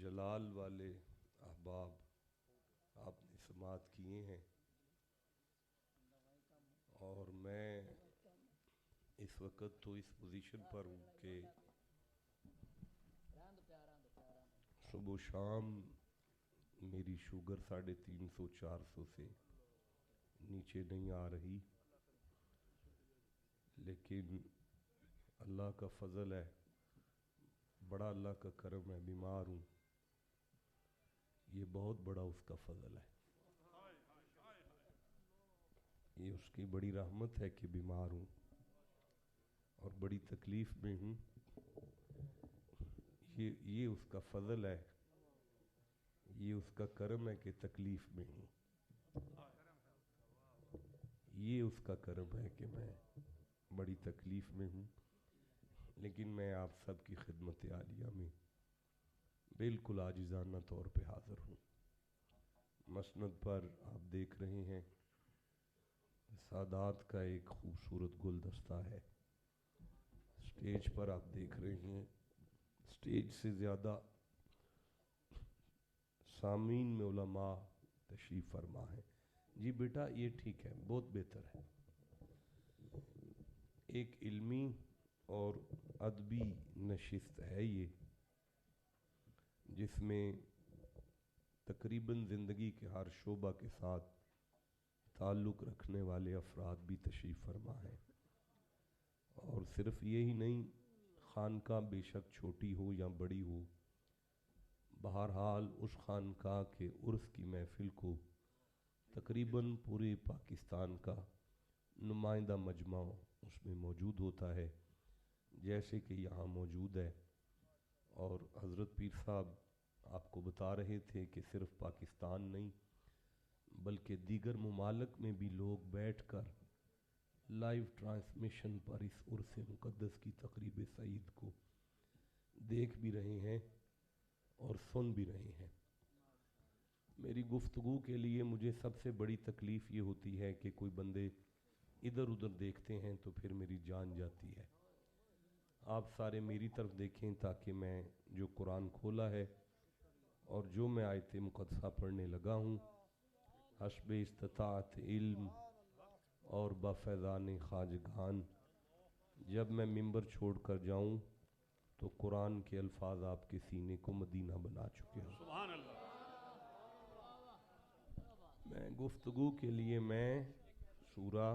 जलाल वाले अहबाब आपने समात किए हैं और मैं इस वक्त तो इस पोजीशन पर हूँ कि सुबह शाम मेरी शुगर 350-400 से नीचे नहीं आ रही, लेकिन अल्लाह का फ़ज़ल है, बड़ा अल्लाह का करम है। बीमार हूँ, ये बहुत बड़ा उसका फ़ज़ल है, ये उसकी बड़ी रहमत है कि बीमार हूँ और बड़ी तकलीफ़ में हूँ। ये उसका फ़ज़ल है, ये उसका करम है कि तकलीफ़ में हूँ। ये उसका करम है कि मैं बड़ी तकलीफ़ में हूँ, लेकिन मैं आप सब की खिदमत आलिया में बिल्कुल आजिज़ाना तौर पे हाज़िर हूँ। मसनद पर आप देख रहे हैं सादात का एक खूबसूरत गुलदस्ता है। स्टेज पर आप देख रहे हैं स्टेज से ज़्यादा सामीन में उलमा तशरीफ़ फरमा है। जी बेटा, ये ठीक है, बहुत बेहतर है। एक इल्मी और अदबी नशिस्त है ये, जिसमें तकरीबन ज़िंदगी के हर शोबा के साथ ताल्लुक़ रखने वाले अफराद भी तशरीफ़ फरमा है। और सिर्फ़ यही नहीं, खानका बेशक छोटी हो या बड़ी हो, बहरहाल उस खानका के उर्स की महफ़िल को तकरीबन पूरे पाकिस्तान का नुमाइंदा मजमा उसमें मौजूद होता है, जैसे कि यहाँ मौजूद है। और हज़रत पीर साहब आपको बता रहे थे कि सिर्फ़ पाकिस्तान नहीं बल्कि दीगर ममालिक में भी लोग बैठकर लाइव ट्रांसमिशन पर इस उर्स मुक़द्दस की तक़रीब सईद को देख भी रहे हैं और सुन भी रहे हैं। मेरी गुफ्तगू के लिए मुझे सबसे बड़ी तकलीफ़ ये होती है कि कोई बंदे इधर उधर देखते हैं तो फिर मेरी जान जाती है। आप सारे मेरी तरफ देखें ताकि मैं जो कुरान खोला है और जो मैं आयत मुक़द्दसा पढ़ने लगा हूँ, हस्बे इस्तिताअत इल्म और बफ़ैज़ान ख़ाजगान, जब मैं मिंबर छोड़ कर जाऊँ तो कुरान के अल्फाज आपके सीने को मदीना बना चुके हैं। सुभान अल्लाह। मैं गुफ्तगू के लिए मैं सूरा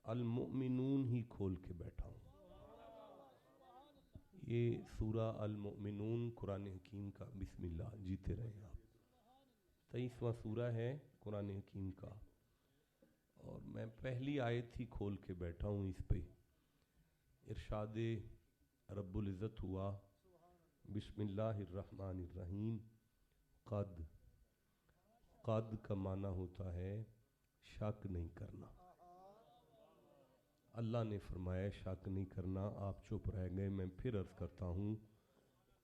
अल मुमिनून ही खोल के बैठा हूँ। ये सूरा अल मुमिनून कुरान हकीम का, बिस्मिल्लाह, जीते रहे आप, 23वां सूरा है कुरान हकीम का, और मैं पहली आयत ही खोल के बैठा हूँ। इस पे इरशादे रब्बुल इज़्ज़त हुआ, बिस्मिल्लाहिर्रहमानिर्रहीम। क़द, क़द का माना होता है शक नहीं करना। अल्लाह ने फरमाया शक नहीं करना, आप चुप रह गए। मैं फिर अर्ज़ करता हूँ,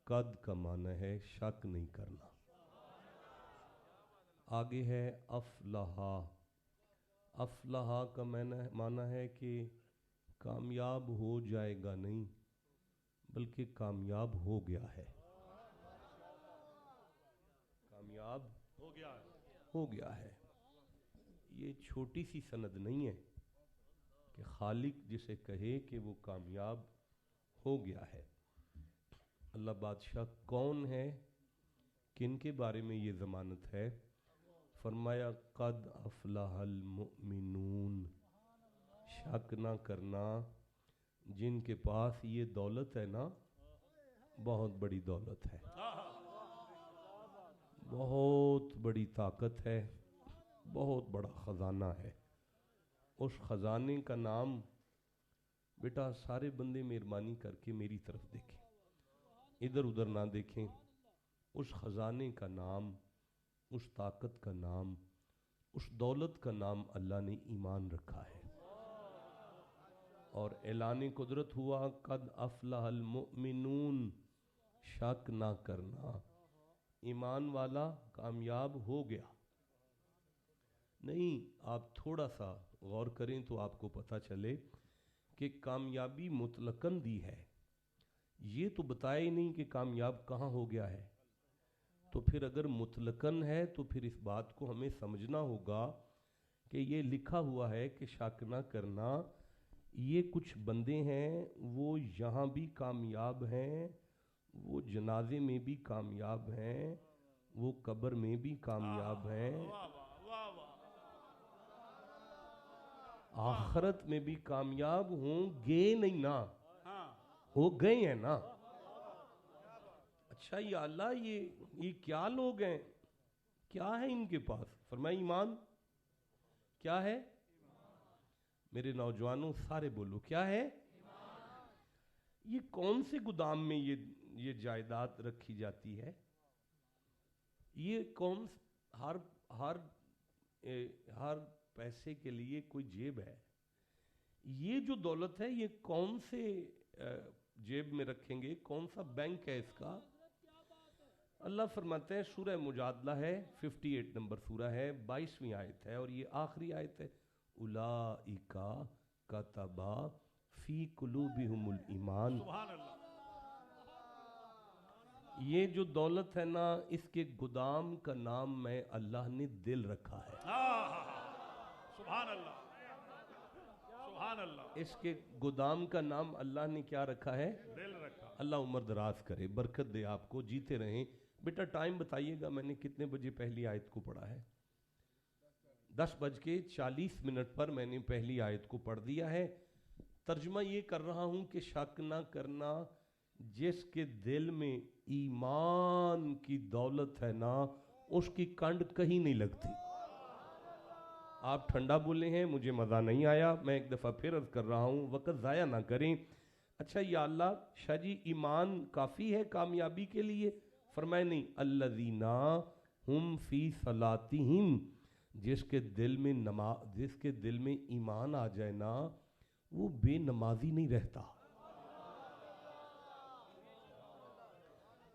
क़द का माना है शक नहीं करना। आगे है अफ़लहा। अफ़लहा का माना है कि कामयाब हो जाएगा नहीं, बल्कि कामयाब हो गया है। कामयाब हो गया है। ये छोटी सी सनद नहीं है कि खालिक जिसे कहे कि वो कामयाब हो गया है। अल्लाह बादशाह कौन है, किन के बारे में ये ज़मानत है? फरमाया क़द अफ़लहल मुमिनून, शक ना करना, जिनके पास ये दौलत है ना, बहुत बड़ी दौलत है, बहुत बड़ी ताकत है, बहुत बड़ा ख़जाना है। उस ख़जाने का नाम, बेटा सारे बंदे मेहरबानी करके मेरी तरफ देखें, इधर उधर ना देखें। उस ख़जाने का नाम, उस ताकत का नाम, उस दौलत का नाम अल्लाह ने ईमान रखा है। और ऐलान कुदरत हुआ, क़द अफ़लहल मुमिनून, शक ना करना, ईमान वाला कामयाब हो गया। नहीं, आप थोड़ा सा गौर करें तो आपको पता चले कि कामयाबी मुतलकन दी है। ये तो बताया ही नहीं कि कामयाब कहाँ हो गया है। तो फिर अगर मुतलकन है तो फिर इस बात को हमें समझना होगा कि ये लिखा हुआ है कि शक ना करना, ये कुछ बंदे हैं वो यहाँ भी कामयाब हैं, वो जनाजे में भी कामयाब हैं, वो कब्र में भी कामयाब हैं, आखिरत में भी कामयाब होंगे नहीं ना, हो गए हैं ना। अच्छा या अल्लाह, ये क्या लोग हैं, क्या है इनके पास? फरमाया ईमान। क्या है? मेरे नौजवानों सारे बोलो, क्या है? ये कौन से गोदाम में ये जायदाद रखी जाती है? ये कौन, हर हर हर पैसे के लिए कोई जेब है। ये जो दौलत है ये कौन से जेब में रखेंगे, कौन सा बैंक है इसका? अल्लाह फरमाते हैं, सूरह मुजादला है, 58 नंबर सूरह है, 22वीं आयत है और ये आखिरी आयत है। उलाइका कतबा फी कुलूबिहुमुल ईमान। ये जो दौलत है ना, इसके गोदाम का नाम मैं अल्लाह ने दिल रखा है। सुभान अल्लाह, सुभान अल्लाह। इसके गोदाम का नाम अल्लाह ने क्या रखा है? दिल रखा। अल्लाह उम्र दराज करे, बरकत दे, आपको जीते रहें। बेटा टाइम बताइएगा, मैंने कितने बजे पहली आयत को पढ़ा है? 10:40 पर मैंने पहली आयत को पढ़ दिया है। तर्जुमा ये कर रहा हूं कि शक ना करना, जिसके दिल में ईमान की दौलत है ना, उसकी कंड कहीं नहीं लगती। आप ठंडा बोले हैं, मुझे मज़ा नहीं आया, मैं एक दफ़ा फिर अर्ज कर रहा हूँ, वक़्त ज़ाया ना करें। अच्छा या अल्लाह, शाह जी ईमान काफ़ी है कामयाबी के लिए? फरमाए नहीं, अल्लज़ीना हुम फ़ी सलातिहिम, जिसके दिल में ईमान आ जाए ना, वो बेनमाजी नहीं रहता।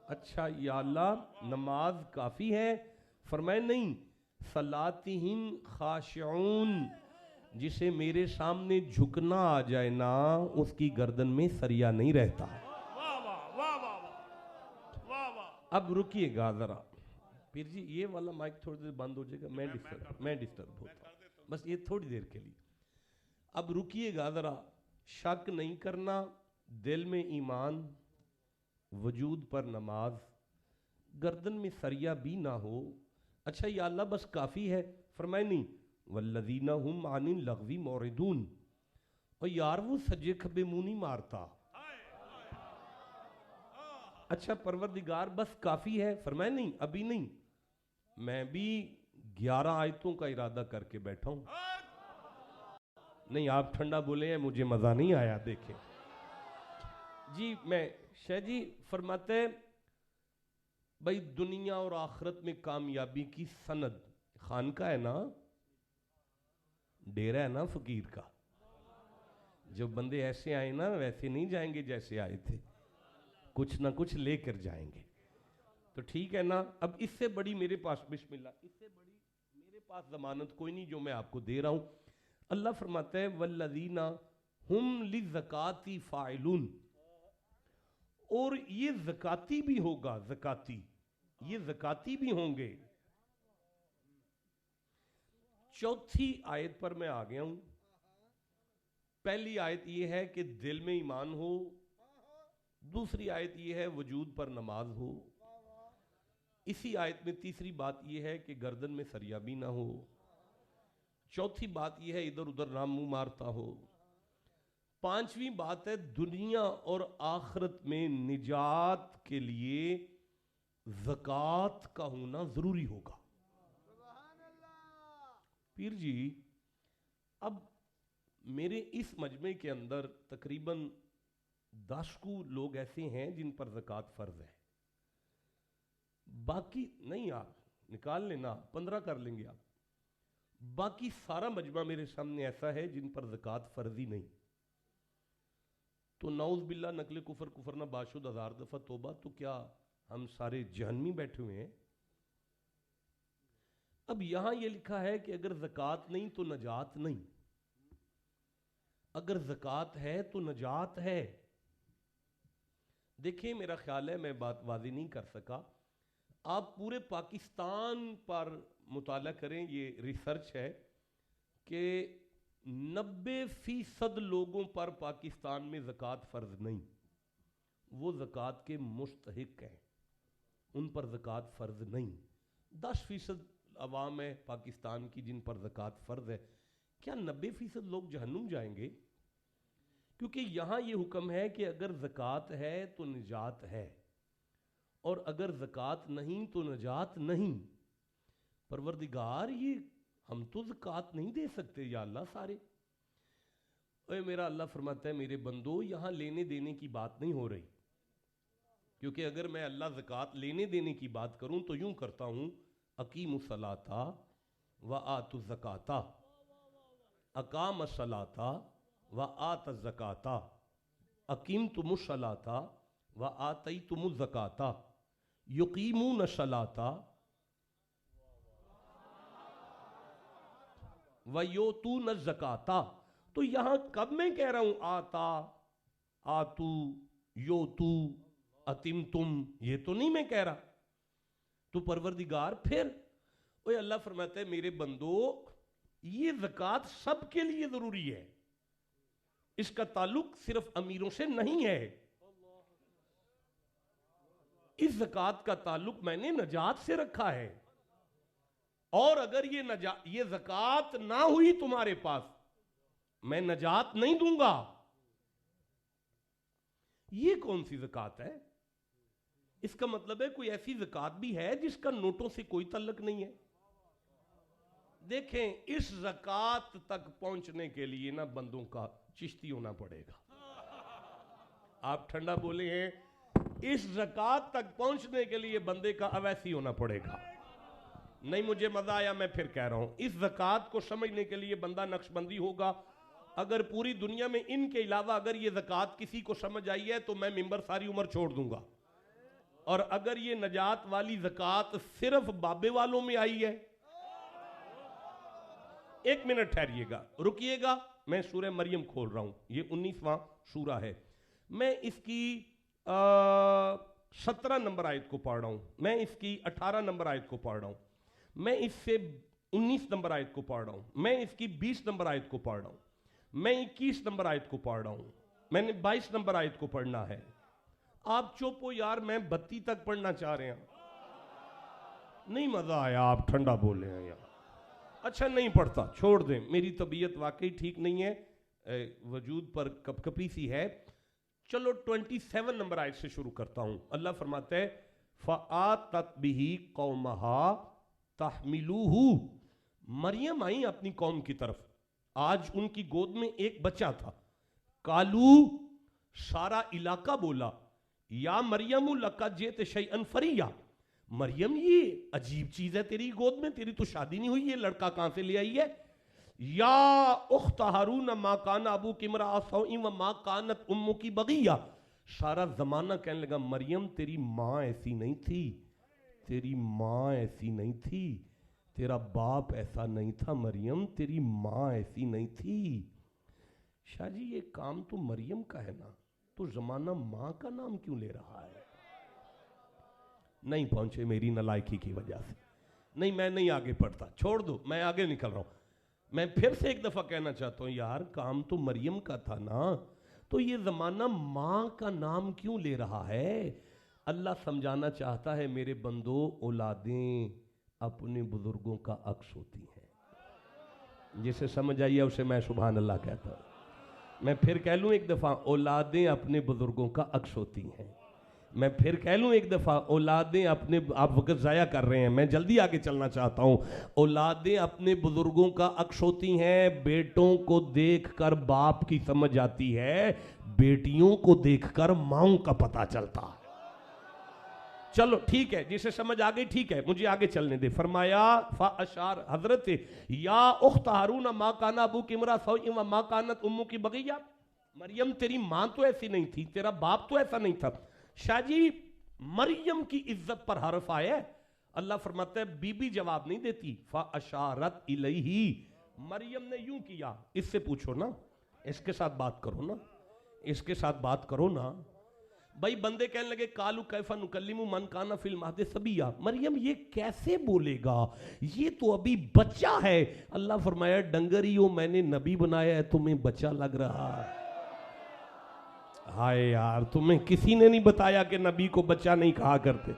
अच्छा या अल्लाह, नमाज काफ़ी है? फरमाए नहीं, सलातिहिम खाशिऊन, जिसे मेरे सामने झुकना आ जाए ना, उसकी गर्दन में सरिया नहीं रहता। अब रुकिएगा जरा, पीर जी ये वाला माइक थोड़ी देर बंद हो जाएगा, मैं डिस्टर्ब होता हूँ, बस ये थोड़ी देर के लिए। अब रुकिएगा जरा, शक नहीं करना, दिल में ईमान, वजूद पर नमाज, गर्दन में सरिया भी ना हो। अच्छा या अल्लाह बस काफ़ी है? फरमाए नहीं, वल्लज़ीना हुम अनिल लग़वी मुरिदून, और यार वो सज्जे खब्बे मुंह नहीं मारता। अच्छा परवरदिगार बस काफ़ी है? फरमाए नहीं, अभी नहीं, मैं भी 11 आयतों का इरादा करके बैठा हूं। नहीं आप ठंडा बोले हैं, मुझे मज़ा नहीं आया। देखें जी, मैं शाह जी फरमाते भाई, दुनिया और आखिरत में कामयाबी की सनद खानका है ना, डेरा है ना फकीर का। जब बंदे ऐसे आए ना, वैसे नहीं जाएंगे जैसे आए थे, कुछ ना कुछ लेकर जाएंगे। तो ठीक है ना। अब इससे बड़ी मेरे पास, बिस्मिल्लाह, इससे बड़ी मेरे पास जमानत कोई नहीं जो मैं आपको दे रहा हूं। अल्लाह फरमाता है, वल्लज़ीना हुम लिज़काती फ़ाइलून, और ये ज़काती भी होगा, ज़काती, ये ज़काती भी होंगे। चौथी आयत पर मैं आ गया हूं। पहली आयत ये है कि दिल में ईमान हो, दूसरी आयत ये है वजूद पर नमाज हो, इसी आयत में तीसरी बात यह है कि गर्दन में सरिया भी ना हो, चौथी बात यह है इधर उधर ना मुंह मारता हो, पांचवी बात है दुनिया और आखिरत में निजात के लिए ज़कात का होना जरूरी होगा। पीर जी, अब मेरे इस मजमे के अंदर तकरीबन 10 लोग ऐसे हैं जिन पर ज़कात फ़र्ज है, बाकी नहीं, आप निकाल लेना, 15 कर लेंगे आप। बाकी सारा मजमा मेरे सामने ऐसा है जिन पर ज़कात फ़र्ज ही नहीं। तो नौज़ बिल्ला, नकले कुफर, कुफर ना बाशुद, 1000 दफ़ा तोबा। तो क्या हम सारे जहन्मी बैठे हुए हैं? अब यहां यह लिखा है कि अगर ज़कात नहीं तो नजात नहीं, अगर ज़कात है तो नजात है। देखिए मेरा ख्याल है मैं बात वाज़ी नहीं कर सका। आप पूरे पाकिस्तान पर मुताला करें, ये रिसर्च है कि 90% लोगों पर पाकिस्तान में ज़कात फ़र्ज नहीं, वो ज़कात के मुस्तहिक हैं, उन पर ज़कात फ़र्ज नहीं। 10% अवाम है पाकिस्तान की जिन पर ज़कात फ़र्ज है। क्या 90% लोग जहन्नुम जाएंगे? क्योंकि यहाँ ये हुक्म है कि अगर ज़कात है तो निजात है, और अगर ज़कात नहीं तो निजात नहीं। परवरदिगार, ये हम तो ज़कात नहीं दे सकते या अल्लाह सारे। ओए मेरा अल्लाह फरमाता है, मेरे बंदो यहाँ लेने देने की बात नहीं हो रही, क्योंकि अगर मैं अल्लाह ज़कात लेने देने की बात करूँ तो यूँ करता हूँ, अकीमुस्सलाता व आतु ज़काता, अकामस्सलाता व आत ज़काता, अकीमतुमुस्सलाता व आतईतुमुज़्ज़काता, युकीमूनस्सलाता व योतूनज़्ज़काता। तो यहाँ कब मैं कह रहा हूँ आता, आतू, योतू, अतिम तुम, ये तो नहीं मैं कह रहा। तो परवरदिगार फिर, ओए अल्लाह फरमाता है, मेरे बंदो ये ज़कात सबके लिए जरूरी है, इसका ताल्लुक सिर्फ अमीरों से नहीं है। इस ज़कात का ताल्लुक मैंने नजात से रखा है, और अगर ये ज़कात ना हुई तुम्हारे पास, मैं नजात नहीं दूंगा। ये कौन सी ज़कात है? इसका मतलब है कोई ऐसी ज़कात भी है जिसका नोटों से कोई तल्लुक नहीं है। देखें, इस ज़कात तक पहुंचने के लिए ना बंदों का चिश्ती होना पड़ेगा। आप ठंडा बोले हैं, इस ज़कात तक पहुंचने के लिए बंदे का अवैसी होना पड़ेगा। नहीं, मुझे मजा आया, मैं फिर कह रहा हूं, इस ज़कात को समझने के लिए बंदा नक्शबंदी होगा। अगर पूरी दुनिया में इनके अलावा अगर ये ज़कात किसी को समझ आई है तो मैं मिंबर सारी उम्र छोड़ दूंगा। और अगर ये नजात वाली ज़कात सिर्फ बाबे वालों में आई है, एक मिनट ठहरिएगा, रुकिएगा, मैं सूरह मरियम खोल रहा हूं, ये 19वां सूरा है। मैं इसकी 17 नंबर आयत को पढ़ रहा हूं, मैं इसकी 18 नंबर आयत को पढ़ रहा हूं, मैं इससे 19 नंबर आयत को पढ़ रहा हूं, मैं इसकी 20 नंबर आयत को पढ़ रहा हूं, मैं 21 नंबर आयत को पढ़ रहा हूं, मैंने 22 नंबर आयत को पढ़ना है। आप चुप हो यार, मैं 32 तक पढ़ना चाह रहे हैं। नहीं मजा आया, आप ठंडा बोले हैं यार। अच्छा नहीं पढ़ता, छोड़ दें, मेरी तबीयत वाकई ठीक नहीं है, वजूद पर कपकपी सी है। चलो 27 नंबर आयत से शुरू करता हूं। अल्लाह फरमाता है, फ़आतत बिही कौमहा तहमिलूहु। मरियम आई अपनी कौम की तरफ, आज उनकी गोद में एक बच्चा था। कालू, सारा इलाका बोला, या मरियम लका जेत शैअन फरिया, मरियम ये अजीब चीज है तेरी गोद में, तेरी तो शादी नहीं हुई, ये लड़का कहां से ले आई है। या उख्त हारून मा काना अबू किमरा सौइन व मा कानत उम्मु की बगिया। सारा जमाना कहने लगा, मरियम तेरी माँ ऐसी नहीं थी, तेरी माँ ऐसी नहीं थी, तेरा बाप ऐसा नहीं था, मरियम तेरी माँ ऐसी नहीं थी। शाह जी ये काम तो मरियम का है ना, तो जमाना माँ का नाम क्यों ले रहा है? नहीं पहुंचे मेरी नालायकी की वजह से। नहीं, मैं नहीं आगे पढ़ता, छोड़ दो, मैं आगे निकल रहा हूं। मैं फिर से एक दफा कहना चाहता हूं, यार काम तो मरियम का था ना, तो ये जमाना माँ का नाम क्यों ले रहा है? अल्लाह समझाना चाहता है, मेरे बंदो, औलादें अपने बुजुर्गों का अक्स होती हैं। जिसे समझ आइए उसे मैं सुभान अल्लाह कहता हूं। मैं फिर कह लूं एक दफा, औलादें अपने बुजुर्गों का अक्स होती हैं। मैं फिर कह लूं एक दफा, औलादें अपने, आप वक्त ज़ाया कर रहे हैं, मैं जल्दी आगे चलना चाहता हूं। औलादें अपने बुजुर्गों का अक्स होती हैं। बेटों को देखकर बाप की समझ आती है, बेटियों को देखकर माओं का पता चलता है। चलो ठीक है, जिसे समझ आ गई ठीक है, मुझे आगे चलने दे। फरमाया फा अशार हजरत या उख्त हारून मा काना अबू किमरा सौइन व मा कानत उम्मु की बगिया। मरियम तेरी मां तो ऐसी नहीं थी, तेरा बाप तो ऐसा नहीं था। शाह जी मरियम की इज्जत पर हर्फ आया, अल्लाह फरमाता है बीबी जवाब नहीं देती। फा अशारत इलैही, मरियम ने यूं किया, इससे पूछो ना, इसके साथ बात करो ना, इसके साथ बात करो ना। भाई बंदे कहने लगे कालू कैफा नुकल्लिमु मन काना फिल महदे सबिया, मरियम ये कैसे बोलेगा, ये तो अभी बच्चा है। अल्लाह फरमाया डंगरियो मैंने नबी बनाया है, तुम्हें बच्चा लग रहा है। हाय यार, तुम्हें किसी ने नहीं बताया कि नबी को बच्चा नहीं कहा करते।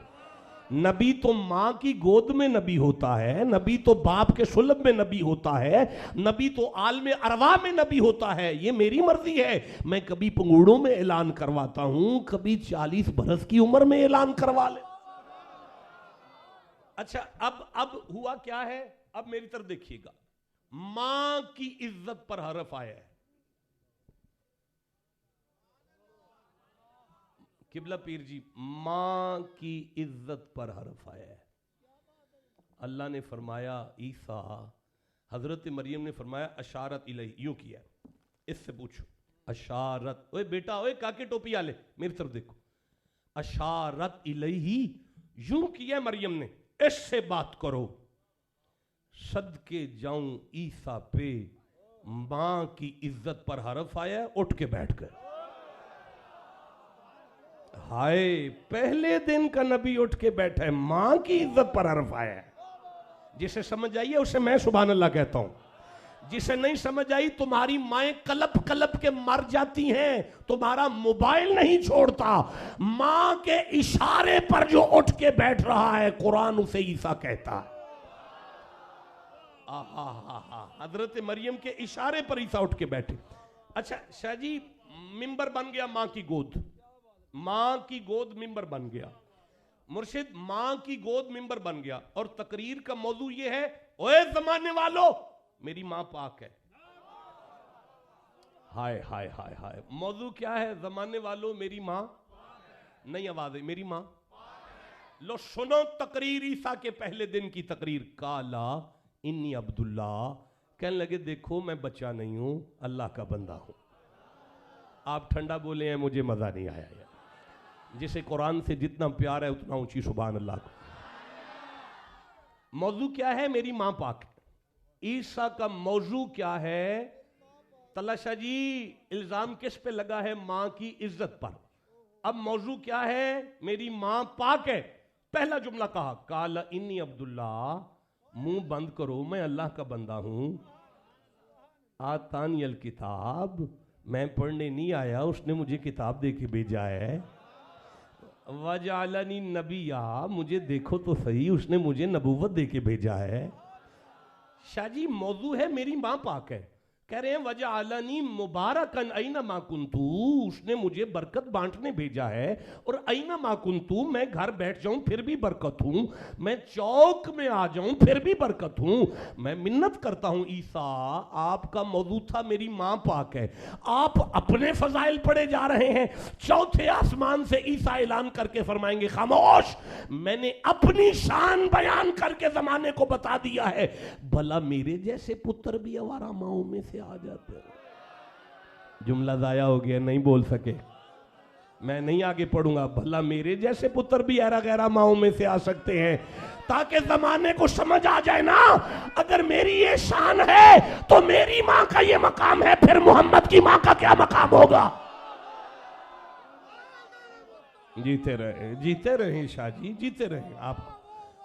नबी तो मां की गोद में नबी होता है, नबी तो बाप के सुलभ में नबी होता है, नबी तो आलम अरवा में नबी होता है। ये मेरी मर्जी है, मैं कभी पंगूड़ों में ऐलान करवाता हूं, कभी 40 बरस की उम्र में ऐलान करवा ले। अच्छा, अब हुआ क्या है, अब मेरी तरफ देखिएगा। मां की इज्जत पर हरफ आया है। किबला पीर जी, मां की इज्जत पर हरफ आया है। अल्लाह ने फरमाया ईसा, हजरत मरियम ने फरमाया अशारत इलही, यूं किया। इससे पूछो अशारत, ओए बेटा, ओए काके टोपी आले मेरी तरफ देखो, अशारत इलही, यूं किया मरियम ने, इससे बात करो। सदके जाऊं ईसा पे, मां की इज्जत पर हरफ आया, उठ के बैठ गए। हाय, पहले दिन का नबी उठ के बैठा है, मां की इज्जत पर हरफ आया है। जिसे समझ आइए उसे मैं सुभान अल्लाह कहता हूं, जिसे नहीं समझ आई, तुम्हारी माएं कलप कलप के मर जाती हैं, तुम्हारा मोबाइल नहीं छोड़ता। मां के इशारे पर जो उठ के बैठ रहा है, कुरान उसे ईसा कहता है। हजरत मरियम के इशारे पर ईसा उठ के बैठे। अच्छा शाह जी, मिंबर बन गया मां की गोद, मां की गोद मिंबर बन गया। मुर्शिद, मां की गोद मिंबर बन गया, और तकरीर का मौजू यह है, ओए जमाने वालों मेरी मां पाक है। हाय हाय हाय हाय, मौजू क्या है, जमाने वालों मेरी मां नहीं, आवाज है मेरी मां। लो सुनो तकरीर ईसा के पहले दिन की तकरीर। काला इन्नी अब्दुल्ला, कहने लगे देखो मैं बच्चा नहीं हूं, अल्लाह का बंदा हूं। आप ठंडा बोले हैं, मुझे मजा नहीं आया यार। जिसे कुरान से जितना प्यार है उतना ऊंची सुभान अल्लाह को। मौजू क्या है, मेरी मां पाक। ईसा का मौजू क्या है, तलाशा जी, इल्जाम किस पे लगा है, मां की इज्जत पर। अब मौजू क्या है, मेरी मां पाक है। पहला जुमला कहा काला इन्नी अब्दुल्ला, मुंह बंद करो, मैं अल्लाह का बंदा हूं। आतानियल किताब, मैं पढ़ने नहीं आया, उसने मुझे किताब दे के भेजा है। वजालनी नबिया, मुझे देखो तो सही, उसने मुझे नबूवत दे के भेजा है। शाहजी मौजू है मेरी मां पाक है, कह रहे हैं वजालनी मुबारकन ऐना मा कुन्तु, उसने मुझे बरकत बांटने भेजा है। और ऐना मा कुन्तु, मैं घर बैठ जाऊं फिर भी बरकत हूं, मैं चौक में आ जाऊं फिर भी बरकत हूं। मैं मिन्नत करता हूं ईसा, आपका मौजू था मेरी मां पाक है, आप अपने फजाइल पढ़े जा रहे हैं। चौथे आसमान से ईसा ऐलान करके फरमाएंगे खामोश, मैंने अपनी शान बयान करके जमाने को बता दिया है, भला मेरे जैसे पुत्र भी आवारा माओं में से आ जाते हैं। जुमला जाया हो गया, नहीं बोल सके, मैं नहीं आगे पढ़ूंगा। भला मेरे जैसे पुत्र भी ऐरा गैरा माओं में से आ सकते हैं, ताकि जमाने को समझ आ जाए ना, अगर मेरी ये शान है तो मेरी मां का ये मकाम है, फिर मोहम्मद की मां का क्या मकाम होगा। जीते रहे शाह जी, जीते रहे आप,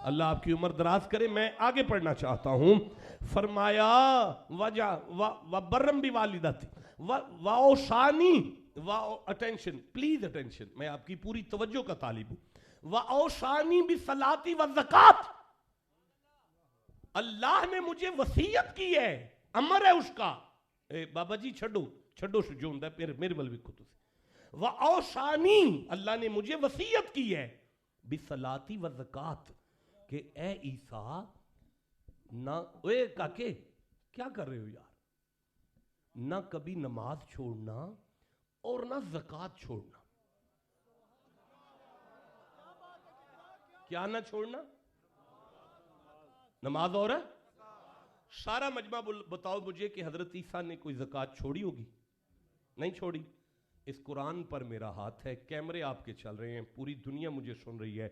अल्लाह आपकी उम्र दराज करे। मैं आगे पढ़ना चाहता हूं। फरमाया वजा व बर्रम भी वालिदाती वाओशानी, अटेंशन प्लीज अटेंशन, मैं आपकी पूरी तवज्जो का तालिब हूं। वाओशानी भी सलाती व ज़कात, अल्लाह ने मुझे वसीयत की है, अमर है उसका। बाबा जी छो छो जो होंगे मेरे बल भी खुद से। वाओशानी, अल्लाह ने मुझे वसीयत की है, बिसलाती व ज़कात, कि ए ईसा ना, ओए काके क्या कर रहे हो यार, ना कभी नमाज छोड़ना और ना ज़कात छोड़ना। क्या ना छोड़ना, नमाज और सारा मजमा बताओ मुझे कि हजरत ईसा ने कोई ज़कात छोड़ी होगी? नहीं छोड़ी। इस कुरान पर मेरा हाथ है, कैमरे आपके चल रहे हैं, पूरी दुनिया मुझे सुन रही है,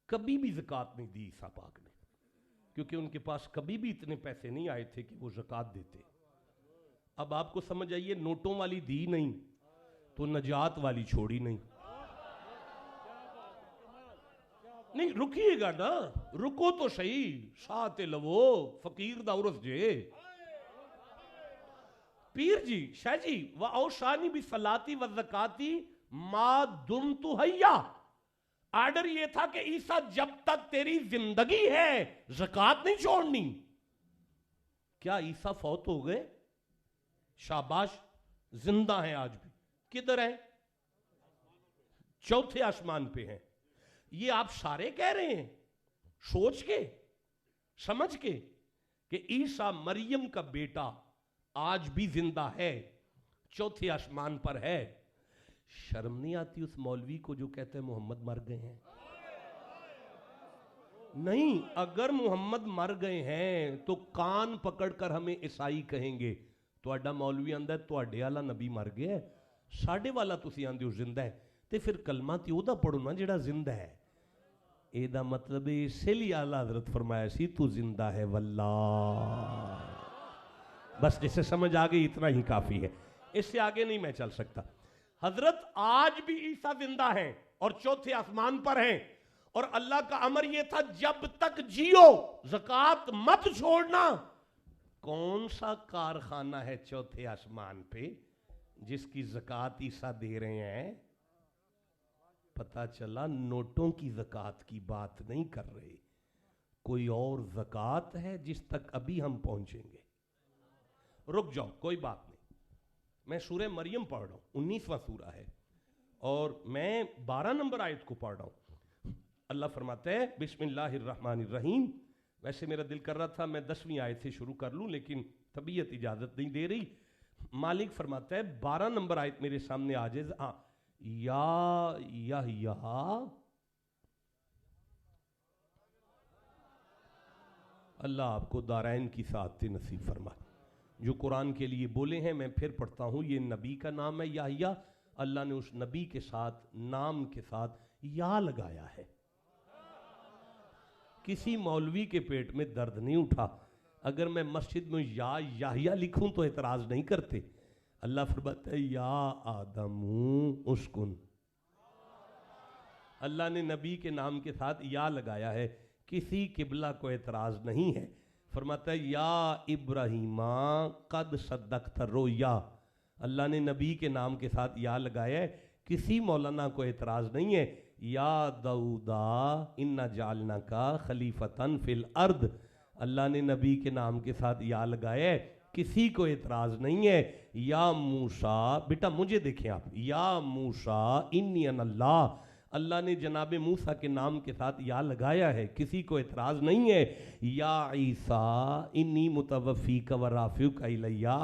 कभी भी ज़कात नहीं दी ईसा पाक ने, क्योंकि उनके पास कभी भी इतने पैसे नहीं आए थे कि वो ज़कात देते। अब आपको समझ आइए, नोटों वाली दी नहीं तो नजात वाली छोड़ी नहीं। नहीं रुकिएगा ना, रुको तो सही। साथ लवो फकीर दा उर्स जे पीर जी शाह जी व औशानी भी सलाती व ज़काती मा दुम तु हैया। आर्डर ये था कि ईसा जब तक तेरी जिंदगी है ज़कात नहीं छोड़नी। क्या ईसा फौत हो गए? शाबाश, जिंदा हैं आज भी। किधर है? चौथे आसमान पे हैं। ये आप सारे कह रहे हैं सोच के समझ के कि ईसा मरियम का बेटा आज भी जिंदा है, चौथे आसमान पर है। शर्म नहीं आती उस मौलवी को जो कहते हैं मोहम्मद मर गए हैं? नहीं, अगर मोहम्मद मर गए हैं तो कान पकड़कर हमें ईसाई कहेंगे। ਤੁਹਾਡਾ मौलवी आंदा ਤੁਹਾਡੇ वाला नबी मर गया, साढ़े वाला तुसी आंदे हो जिंदा है, तो फिर कलमा तो ओदा पढ़ो ना जिहड़ा जिंदा है। एदा मतलब इसलिए आला हजरत फरमाया सी तू जिंदा है वल्लाह। बस जिसे समझ आ गई इतना ही काफी है, इससे आगे नहीं मैं चल सकता। हजरत आज भी ईसा जिंदा है और चौथे आसमान पर हैं, और अल्लाह का अमर यह था जब तक जियो ज़कात मत छोड़ना। कौन सा कारखाना है चौथे आसमान पे जिसकी ज़कात ईसा दे रहे हैं? पता चला नोटों की ज़कात की बात नहीं कर रहे, कोई और ज़कात है जिस तक अभी हम पहुंचेंगे। रुक जाओ, कोई बात नहीं। मैं सूरह मरियम पढ़ रहा हूं, 19वां सूरा है, और मैं 12 नंबर आयत को पढ़ रहा हूं। अल्लाह फरमाता है बिस्मिल्लाहिर्रहमानिर्रहीम। वैसे मेरा दिल कर रहा था मैं 10वीं आयत से शुरू कर लूं, लेकिन तबीयत इजाजत नहीं दे रही। मालिक फरमाता है 12 नंबर आयत मेरे सामने आ जाए। हाँ, या अल्लाह आपको दारैन की सादती नसीब फरमाए। जो कुरान के लिए बोले हैं मैं फिर पढ़ता हूं, ये नबी का नाम है याहिया। अल्लाह ने उस नबी के साथ नाम के साथ या लगाया है। किसी मौलवी के पेट में दर्द नहीं उठा अगर मैं मस्जिद में याहिया लिखूं तो एतराज नहीं करते। अल्लाह फरमाता है या आदमू उस्कुन। अल्लाह ने नबी के नाम के साथ या लगाया है, किसी किबला को एतराज नहीं है। फरमाता है या इब्राहिमा कद सद्दक़्त रोया। अल्लाह ने नबी के नाम के साथ या लगाया है, किसी मौलाना को एतराज नहीं है। या दाऊदा इन्ना जालना का खलीफतन फिल अर्द। अल्लाह ने नबी के नाम के साथ या लगाया है, किसी को एतराज नहीं है। या मूसा, बेटा मुझे देखें आप, या मूसा इन्नी अल्लाह। अल्लाह ने जनाब मूसा के नाम के साथ या लगाया है, किसी को एतराज नहीं है। या ईसा इन्नी मुतवफ़्फ़ीका व राफ़िउका इलैया।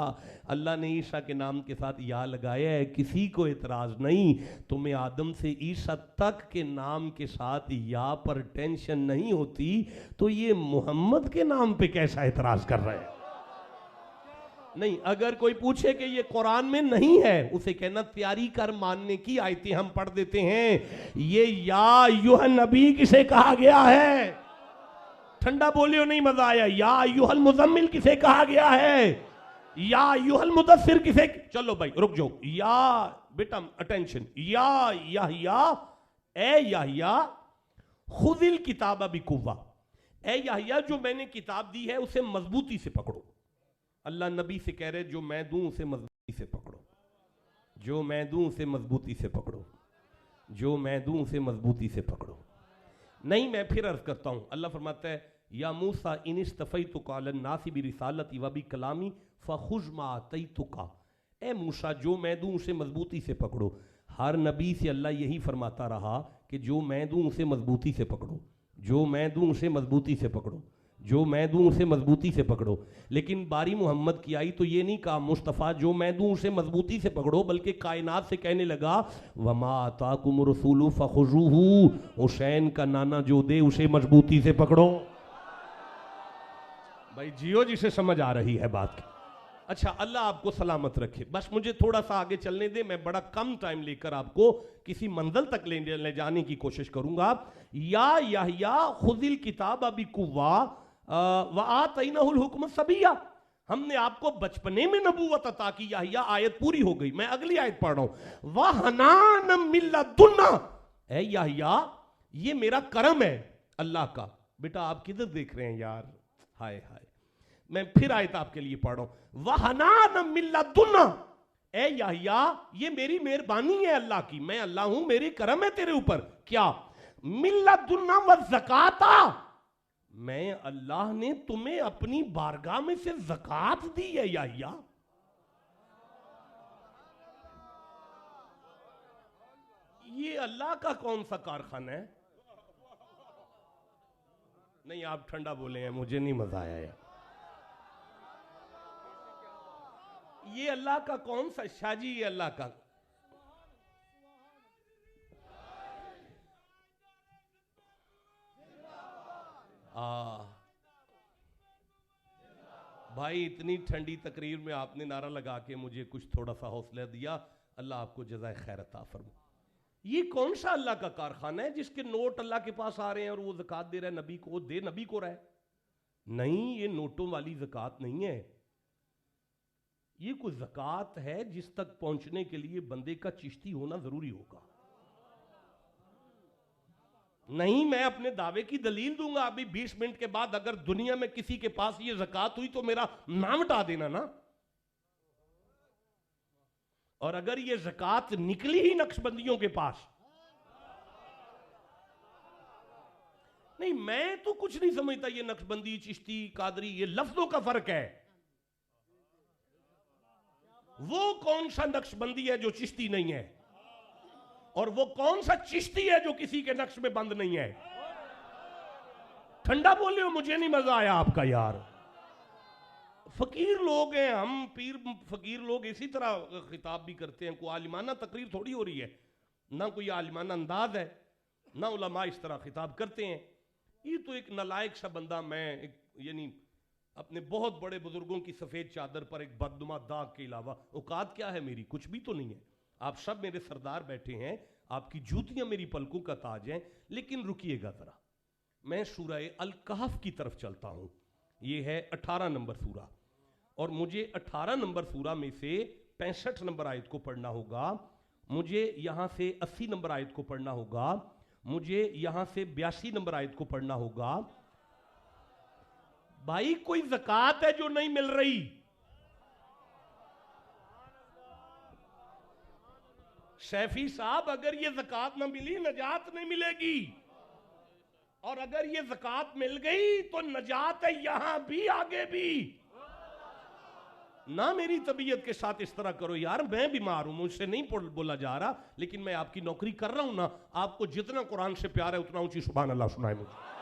अल्लाह ने ईसा के नाम के साथ या लगाया है, किसी को एतराज नहीं। तुम्हें आदम से ईसा तक के नाम के साथ या पर टेंशन नहीं होती, तो ये मोहम्मद के नाम पे कैसा एतराज कर रहे हैं? नहीं, अगर कोई पूछे कि ये कुरान में नहीं है, उसे कहना तैयारी कर, मानने की आयतें हम पढ़ देते हैं। ये या युह नबी किसे कहा गया है? ठंडा बोलियो, नहीं मजा आया। या युहल मुजम्मिल किसे कहा गया है? या युहल मुदस्सिर किसे? चलो भाई रुक जाओ। या बेटा अटेंशन। या खुदिल किताबा बिकुव्वा। ए याहिया जो मैंने किताब दी है उसे मजबूती से पकड़ो। अल्लाह नबी से कह रहे जो मैं दूं उसे मजबूती से पकड़ो, जो मैं दूं उसे मजबूती से पकड़ो, जो मैं दूं उसे मजबूती से पकड़ो। नहीं, मैं फिर अर्ज करता हूं। अल्लाह फरमाता है या मूसा इन इस्तफ़ैतुका अलन नासी बिरिसालती व बिकलामी फखुज़ मा आतैतुका। ए मूसा जो मैं दूं उसे मजबूती से पकड़ो। हर नबी से अल्लाह यही फरमाता रहा कि जो मैं दूं उसे मजबूती से पकड़ो, जो मैं दूं उसे मजबूती से पकड़ो, जो मैं दूं उसे मजबूती से पकड़ो। लेकिन बारी मोहम्मद की आई तो ये नहीं कहा मुस्तफ़ा जो मैं दूं उसे मजबूती से पकड़ो, बल्कि कायनात से कहने लगा वमा आताकुम रसूलु फखुज़ूहु। हुसैन का नाना जो दे उसे मजबूती से पकड़ो। भाई जियो जिसे समझ आ रही है बात की। अच्छा, अल्लाह आपको सलामत रखे। बस मुझे थोड़ा सा आगे चलने दे, मैं बड़ा कम टाइम लेकर आपको किसी मंजिल तक ले जाने की कोशिश करूंगा। या याहिया खुदिल किताब अबी कुव्वा व आतैनाहुल हुक्म सबिया। हमने आपको बचपने में नबूवत अता की। याहिया आयत पूरी हो गई। मैं अगली आयत पढ़ रहा हूं। वहनान मिन लदुन्ना। ए याहिया ये मेरा करम है अल्लाह का। बेटा आप किधर देख रहे हैं यार, हाय हाय। मैं फिर आयत आपके लिए पढ़ रहा हूं, वहनान मिल्लदुन्ना, ए याहिया ये मेरी मेहरबानी है अल्लाह की, मैं अल्लाह हूं, मेरी करम है तेरे ऊपर। क्या? मिल्लदुन्ना व ज़काता, मैं अल्लाह ने तुम्हें अपनी बारगाह में से ज़कात दी है याहिया। ये अल्लाह का कौन सा कारखाना है? नहीं आप ठंडा बोले हैं, मुझे नहीं मजा आया यार। ये अल्लाह का कौन सा शाजी, ये अल्लाह का। भाई इतनी ठंडी तकरीर में आपने नारा लगा के मुझे कुछ थोड़ा सा हौसला दिया, अल्लाह आपको जज़ाए खैर अता फरमाए। ये कौन सा अल्लाह का कारखाना है जिसके नोट अल्लाह के पास आ रहे हैं और वो ज़कात दे रहा है नबी को, दे नबी को रहा है? नहीं, ये नोटों वाली ज़कात नहीं है। ये कोई ज़कात है जिस तक पहुंचने के लिए बंदे का चिश्ती होना जरूरी होगा। नहीं, मैं अपने दावे की दलील दूंगा अभी 20 मिनट के बाद। अगर दुनिया में किसी के पास ये ज़कात हुई तो मेरा नाम हटा देना ना। और अगर ये ज़कात निकली ही नक्शबंदियों के पास, नहीं मैं तो कुछ नहीं समझता ये नक्शबंदी, चिश्ती, कादरी, ये लफ्जों का फर्क है। वो कौन सा नक्शबंदी है जो चिश्ती नहीं है, और वो कौन सा चिश्ती है जो किसी के नक्श में बंद नहीं है? ठंडा बोले हो, मुझे नहीं मजा आया आपका यार। फकीर लोग हैं हम, पीर फकीर लोग इसी तरह खिताब भी करते हैं। कोई आलिमाना तकरीर थोड़ी हो रही है, ना कोई आलिमाना अंदाज है, ना उलमा इस तरह खिताब करते हैं। ये तो एक नालायक सा बंदा, मैं यानी अपने बहुत बड़े बुजुर्गों की सफेद चादर पर एक बदनुमा दाग के अलावा औकात क्या है मेरी? कुछ भी तो नहीं है। आप सब मेरे सरदार बैठे हैं, आपकी जूतियां मेरी पलकों का ताज हैं। लेकिन रुकिएगा जरा, मैं सूरह अल कहफ की तरफ चलता हूं। यह है 18 नंबर सूरा, और मुझे 18 नंबर सूरा में से 65 नंबर आयत को पढ़ना होगा, मुझे यहां से 80 नंबर आयत को पढ़ना होगा, मुझे यहां से 82 नंबर आयत को पढ़ना होगा। भाई कोई ज़कात है जो नहीं मिल रही? शैफी साहब, अगर ये ज़कात ना मिली नजात नहीं मिलेगी, और अगर ये ज़कात मिल गई तो नजात है यहां भी आगे भी। ना मेरी तबीयत के साथ इस तरह करो यार, मैं बीमार हूं, मुझसे नहीं बोला जा रहा, लेकिन मैं आपकी नौकरी कर रहा हूं ना। आपको जितना कुरान से प्यार है उतना ऊंची सुभान अल्लाह सुनाए मुझे।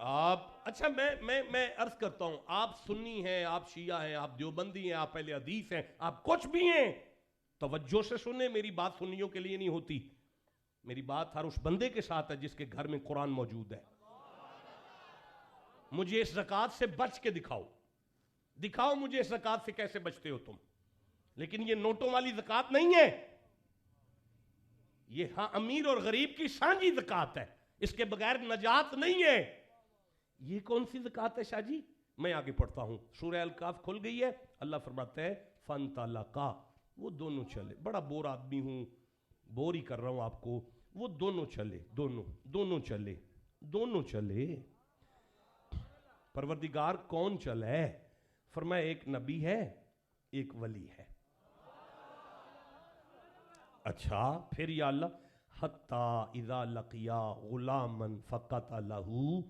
आप अच्छा, मैं अर्ज करता हूं, आप सुन्नी हैं, आप शिया हैं, आप देवबंदी हैं, आप पहले हदीस हैं, आप कुछ भी हैं, तवज्जो से सुने। मेरी बात सुन्नियों के लिए नहीं होती, मेरी बात हर उस बंदे के साथ है जिसके घर में कुरान मौजूद है। मुझे इस ज़कात से बच के दिखाओ, दिखाओ मुझे इस ज़कात से कैसे बचते हो तुम। लेकिन ये नोटों वाली ज़कात नहीं है, ये हाँ अमीर और गरीब की सांझी ज़कात है, इसके बगैर नजात नहीं है। ये कौन सी ज़कात है शाहजी? मैं आगे पढ़ता हूं, सूरह अल कहफ खुल गई है। अल्लाह फरमाता है फंतलका, वो दोनों चले। बड़ा बोर आदमी हूं, बोर ही कर रहा हूं आपको। वो दोनों चले, दोनों चले, दोनों चले। परवरदिगार कौन चला है? फरमाया एक नबी है, एक वली है। अच्छा फिर या अल्लाह, हत्ता इज़ा लकिया गुलामन फ़क़तलहू,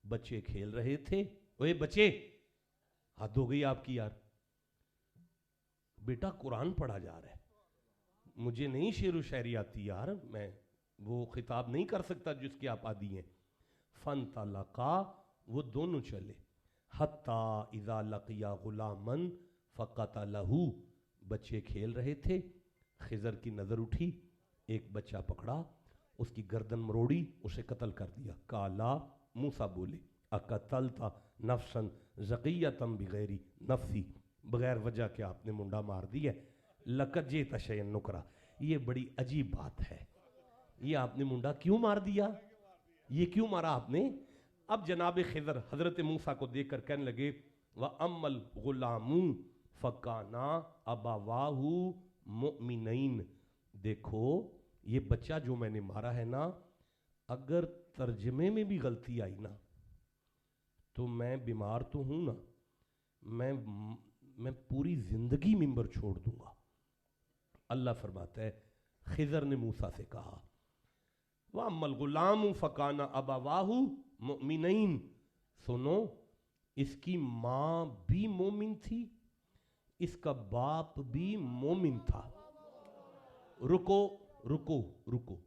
बच्चे खेल रहे थे। ओए बच्चे, हद हो गई आपकी यार, बेटा कुरान पढ़ा जा रहा है, मुझे नहीं शेर व शायरी आती यार, मैं वो खिताब नहीं कर सकता जिसके आप आदी हैं। फन तलका, वो दोनों चले। हत्ता इज़ा लकिया गुलामन फ़क़तलहू, बच्चे खेल रहे थे। खिजर की नजर उठी, एक बच्चा पकड़ा, उसकी गर्दन मरोड़ी, उसे कत्ल कर दिया। काला, मूसा बोले अकतलता नफ्सन ज़कियतम बिगैरी नफ्सी, बगैर वजह के आपने मुंडा मार दिया। लकद जे तशयन नुकरा, ये बड़ी अजीब बात है, ये आपने मुंडा क्यों मार दिया, ये क्यों मारा आपने? अब जनाब खिजर हजरत मूसा को देख कर कहने लगे व अम्मल गुलामू फ़काना अबावाहू मुमिनैन, देखो ये बच्चा जो मैंने मारा है ना, अगर तर्जमे में भी गलती आई ना तो मैं बीमार तो हूं ना, मैं पूरी जिंदगी मिंबर छोड़ दूंगा। अल्लाह फरमाता है, खिजर ने मूसा से कहा, वह अम्मल गुलाम फकाना अबावाहु मुमिनैन, सुनो इसकी मां भी मोमिन थी, इसका बाप भी मोमिन था। रुको रुको रुको,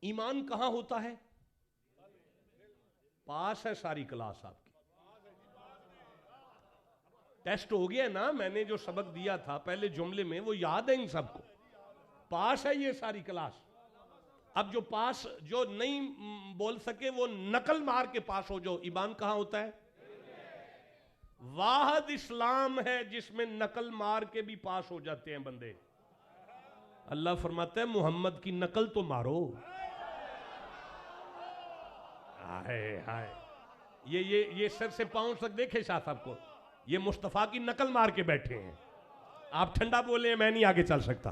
ईमान कहां होता है? पास है सारी क्लास आपकी, टेस्ट हो गया ना, मैंने जो सबक दिया था पहले जुमले में वो याद है इन सबको, पास है ये सारी क्लास। अब जो पास, जो नहीं बोल सके वो नकल मार के पास हो जाओ। ईमान कहां होता है? वाहिद इस्लाम है जिसमें नकल मार के भी पास हो जाते हैं बंदे। अल्लाह फरमाता है मोहम्मद की नकल तो मारो। हाय हाय, ये सर से पांव तक देखे शाह साहब को, ये मुस्तफा की नकल मार के बैठे हैं। आप ठंडा बोले, मैं नहीं आगे चल सकता।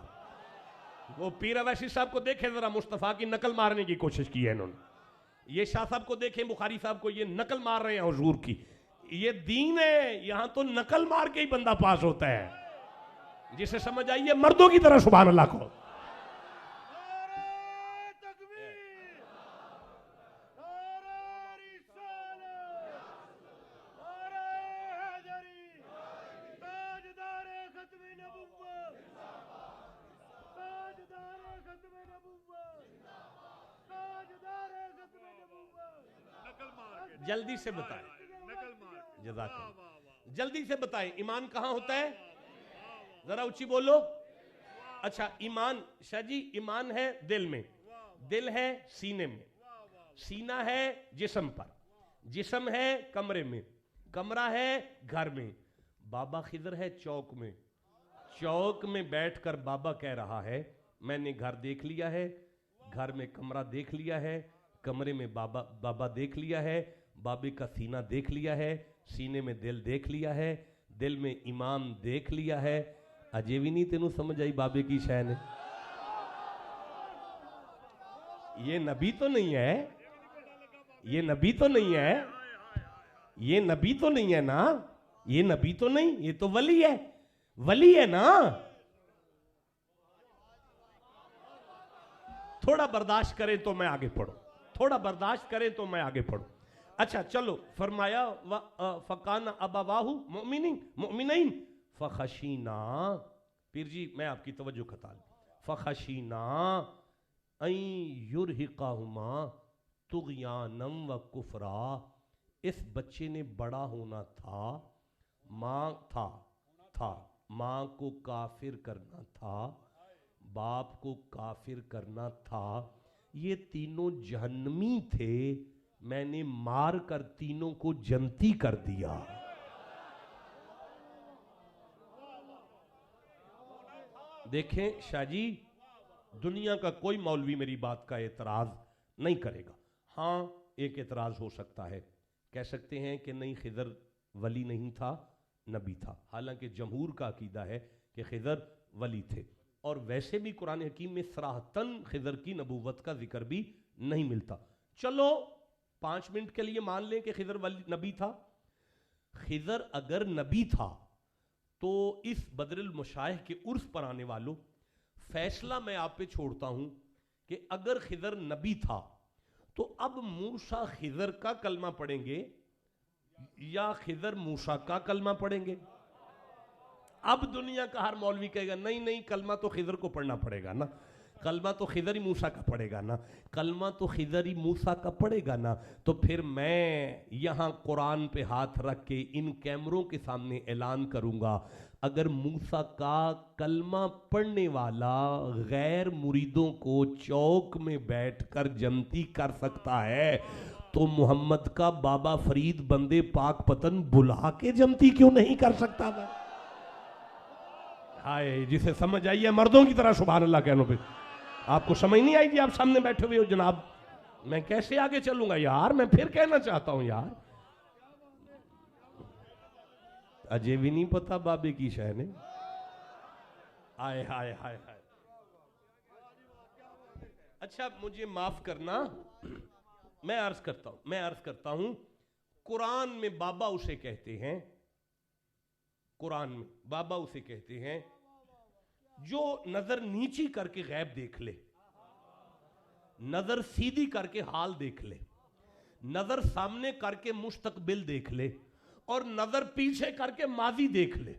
वो पीर अवैसी साहब को देखे जरा, मुस्तफा की नकल मारने की कोशिश की है इन्होंने। ये शाह साहब को देखे, बुखारी साहब को, ये नकल मार रहे हैं हुजूर की। ये दीन है, यहां तो नकल मार के ही बंदा पास होता है। जिसे समझ आइए मर्दों की तरह सुभान अल्लाह को। जल्दी से बताएं, जल्दी से बताएं, ईमान कहां होता है? जरा ऊंची बोलो। अच्छा, ईमान शाह जी, ईमान है दिल में, दिल है सीने में, सीना है जिस्म पर, जिस्म है कमरे में, कमरा है घर में, बाबा खिदर है चौक में, चौक में बैठकर बाबा कह रहा है मैंने घर देख लिया है, घर में कमरा देख लिया है, कमरे में बाबा देख लिया है, बाबे का सीना देख लिया है, सीने में दिल देख लिया है, दिल में ईमान देख लिया है। अजे भी नहीं तेनू समझ आई बाबे की शय ने? ये नबी तो नहीं है, ये नबी तो नहीं है, ये नबी तो नहीं है ना, ये नबी तो नहीं, ये तो वली है, वली है ना। थोड़ा बर्दाश्त करें तो मैं आगे पढ़ूं, थोड़ा बर्दाश्त करें तो मैं आगे पढ़ूं। अच्छा चलो, फरमाया फकाना अबावाहु मुमिनैन फखशीना, पीर जी मैं आपकी तवज्जो खता लूं, फखशीना अन युरहिकाहुमा तुगयानम व कुफरा, इस बच्चे ने बड़ा होना था, माँ को काफिर करना था, बाप को काफिर करना था, ये तीनों जहन्नमी थे, मैंने मार कर तीनों को जन्नती कर दिया। देखें शाह जी, दुनिया का कोई मौलवी मेरी बात का एतराज नहीं करेगा। हाँ, एक एतराज हो सकता है, कह सकते हैं कि नहीं खिदर वली नहीं था, नबी था, हालांकि जमहूर का अकीदा है कि खिदर वली थे, और वैसे भी कुरान हकीम में सराहतन खिदर की नबूवत का जिक्र भी नहीं मिलता। चलो 5 मिनट के लिए मान लें कि खिदर वली नबी था। खिदर अगर नबी था तो इस बदरुल मुशाइह के उर्स पर आने वालों, फैसला मैं आप पे छोड़ता हूं कि अगर खिदर नबी था तो अब मूसा खिदर का कलमा पढ़ेंगे या खिदर मूसा का कलमा पढ़ेंगे? अब दुनिया का हर मौलवी कहेगा नहीं नहीं, कलमा तो खिदर को पढ़ना पड़ेगा ना, कलमा तो खिदर ही मूसा का पड़ेगा ना, कलमा तो खिदर ही मूसा का पड़ेगा ना। तो फिर मैं यहाँ कुरान पे हाथ रख के इन कैमरों के सामने ऐलान करूँगा, अगर मूसा का कलमा पढ़ने वाला गैर मुरीदों को चौक में बैठकर जन्नती कर सकता है, तो मोहम्मद का बाबा फरीद बंदे पाक पतन बुला के जन्नती क्यों नहीं कर सकता? मैं हाय, जिसे समझ आई है मर्दों की तरह सुभान अल्लाह कहनो पे। आपको समझ नहीं आई? आप सामने बैठे हुए हो जनाब, मैं कैसे आगे चलूंगा यार? मैं फिर कहना चाहता हूं यार, अजय भी नहीं पता बाबे की शह ने। हाय हाय हाय हाय, अच्छा मुझे माफ करना, मैं अर्ज करता हूं कुरान में बाबा उसे कहते हैं, कुरान में बाबा उसे कहते हैं जो नजर नीची करके गैब देख ले, नजर सीधी करके हाल देख ले, नजर सामने करके मुस्तकबिल देख ले, और नजर पीछे करके माजी देख ले।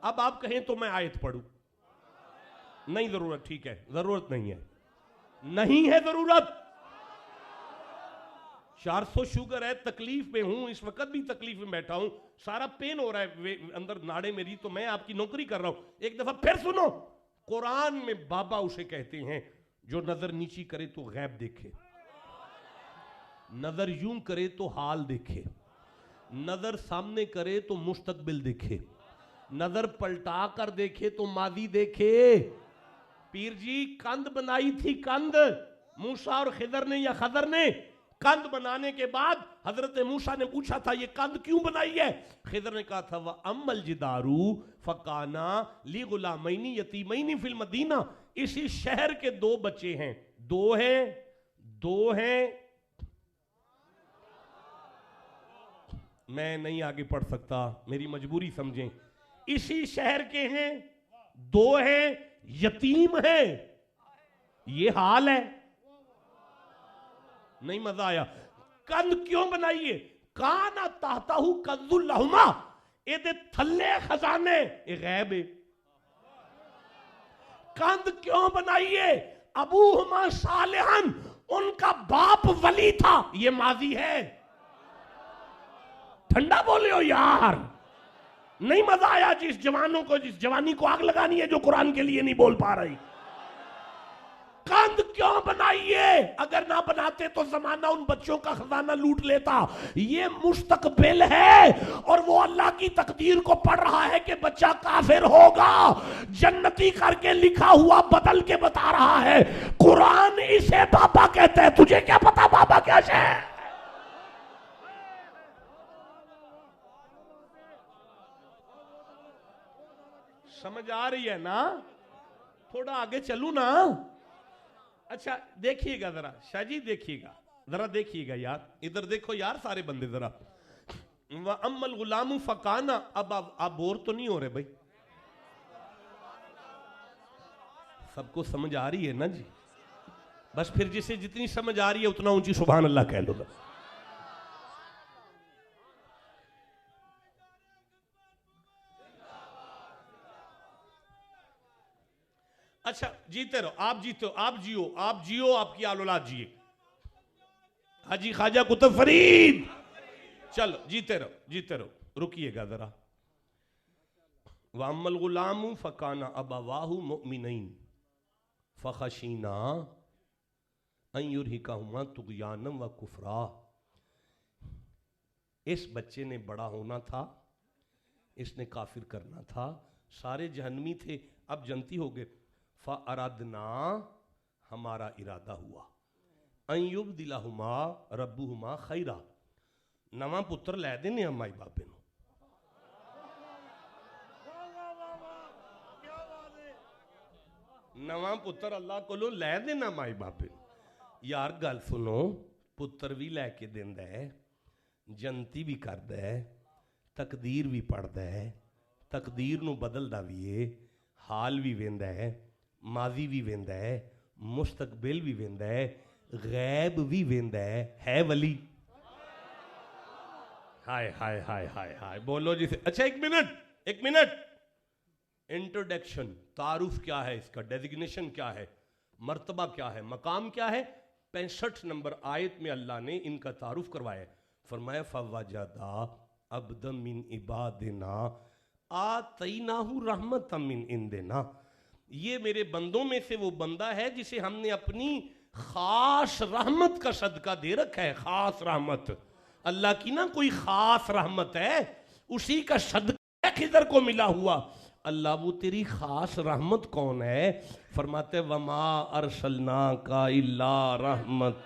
अब आप कहें तो मैं आयत पढ़ूं? नहीं जरूरत, ठीक है, जरूरत नहीं है, नहीं है जरूरत। 400 शुगर है, तकलीफ में हूं, इस वक्त भी तकलीफ में बैठा हूं, सारा पेन हो रहा है अंदर नाड़े मेरी, तो मैं आपकी नौकरी कर रहा हूं। एक दफा फिर सुनो, कुरान में बाबा उसे कहते हैं जो नजर नीची करे तो गैब देखे, नजर यूं करे तो हाल देखे, नजर सामने करे तो मुस्तकबिल देखे, नजर पलटा कर देखे तो माजी देखे। पीर जी कंद बनाई थी, कंद मूसा और खिदर ने, या खदर ने कंद बनाने के बाद हजरत मूसा ने पूछा था ये कंद क्यों बनाई है? खिदर ने कहा था वह अम्मल जिदारू फकाना ली गुलामैनी यतीमैनी फिल मदीना, इसी शहर के 2 बच्चे हैं, 2 हैं। मैं नहीं आगे पढ़ सकता, मेरी मजबूरी समझें। इसी शहर के हैं, 2 हैं, यतीम हैं, ये हाल है। नहीं मजा आया? कंद क्यों बनाइए? काना ताहताहु कंजुल लहुमा, एदे थल्ले खजाने, ये गैब है। कंद क्यों बनाइए? अबूहुमा सालिहन, उनका बाप वली था, ये माजी है। ठंडा बोले हो यार, नहीं मजा आया? जिस जवानों को, जिस जवानी को आग लगानी है जो कुरान के लिए नहीं बोल पा रही। कंद क्यों बनाइए? अगर ना बनाते तो जमाना उन बच्चों का खजाना लूट लेता। ये मुस्तकबिल है और वो अल्लाह की तकदीर को पढ़ रहा है कि बच्चा काफिर होगा, जन्नती करके लिखा हुआ बदल के बता रहा है। कुरान इसे बाबा कहता है, तुझे क्या पता बाबा क्या है? समझ आ रही है ना? थोड़ा आगे चलू ना? अच्छा देखिएगा जरा, शाहजी देखिएगा, जरा देखिएगा यार, इधर देखो यार सारे बंदे जरा। व अम्मल गुलामु फकाना, अब आप बोर तो नहीं हो रहे भाई? सबको समझ आ रही है ना जी? बस फिर जिसे जितनी समझ आ रही है उतना ऊंची सुभान अल्लाह कह लो बस। अच्छा जीते रहो, आप जीते हो, आप जियो, आप जियो, आपकी औलाद जिए। हाजी ख्वाजा कुतुब फरीद, चलो जीते रहो, जीते रहो, रुकिएगा जरा। वाम्मल गुलामु फकाना अबवाहु मुमिनैन फखशीना अन युरहिकहुमा तुगयानम व कुफरा। इस बच्चे ने बड़ा होना था, इसने काफिर करना था, सारे जहन्नमी थे, अब जन्नती हो गए। फ़अरादना, हमारा इरादा हुआ, अयुब दिलाहुमा रब्बुहुमा खैरा, नवा पुत्र लै देने हम माई बापे नूं। नवा पुत्र अल्लाह कोलों लै देना माई बापे नूं। यार गल सुनो, पुत्र भी लैके देंदा है, जन्नती भी करदा है, तकदीर भी पढ़दा है, तकदीर नूं बदलदा भी है, हाल भी वेंदा है, माजी भी वेंदा है, मुस्तकबिल भी वेंदा है, गैब भी वेंदा है वली। हाय हाय हाय हाय हाय, बोलो जी से। अच्छा एक मिनट, इंट्रोडक्शन, तारुफ क्या है इसका, डेजिग्नेशन क्या है, मर्तबा क्या है, मकाम क्या है। 65 नंबर आयत में अल्लाह ने इनका तारुफ करवाया। फरमाया फवजदा अब्दम मिन इबादिना आतैनाहु रहमतम मिन इंदिना, ये मेरे बंदों में से वो बंदा है जिसे हमने अपनी खास रहमत का सदका दे रखा है। खास रहमत अल्लाह की ना, कोई खास रहमत है, उसी का सदका खिदर को मिला हुआ। अल्लाह वो तेरी खास रहमत कौन है? फरमाते वमा अरसलना का इल्ला रहमत।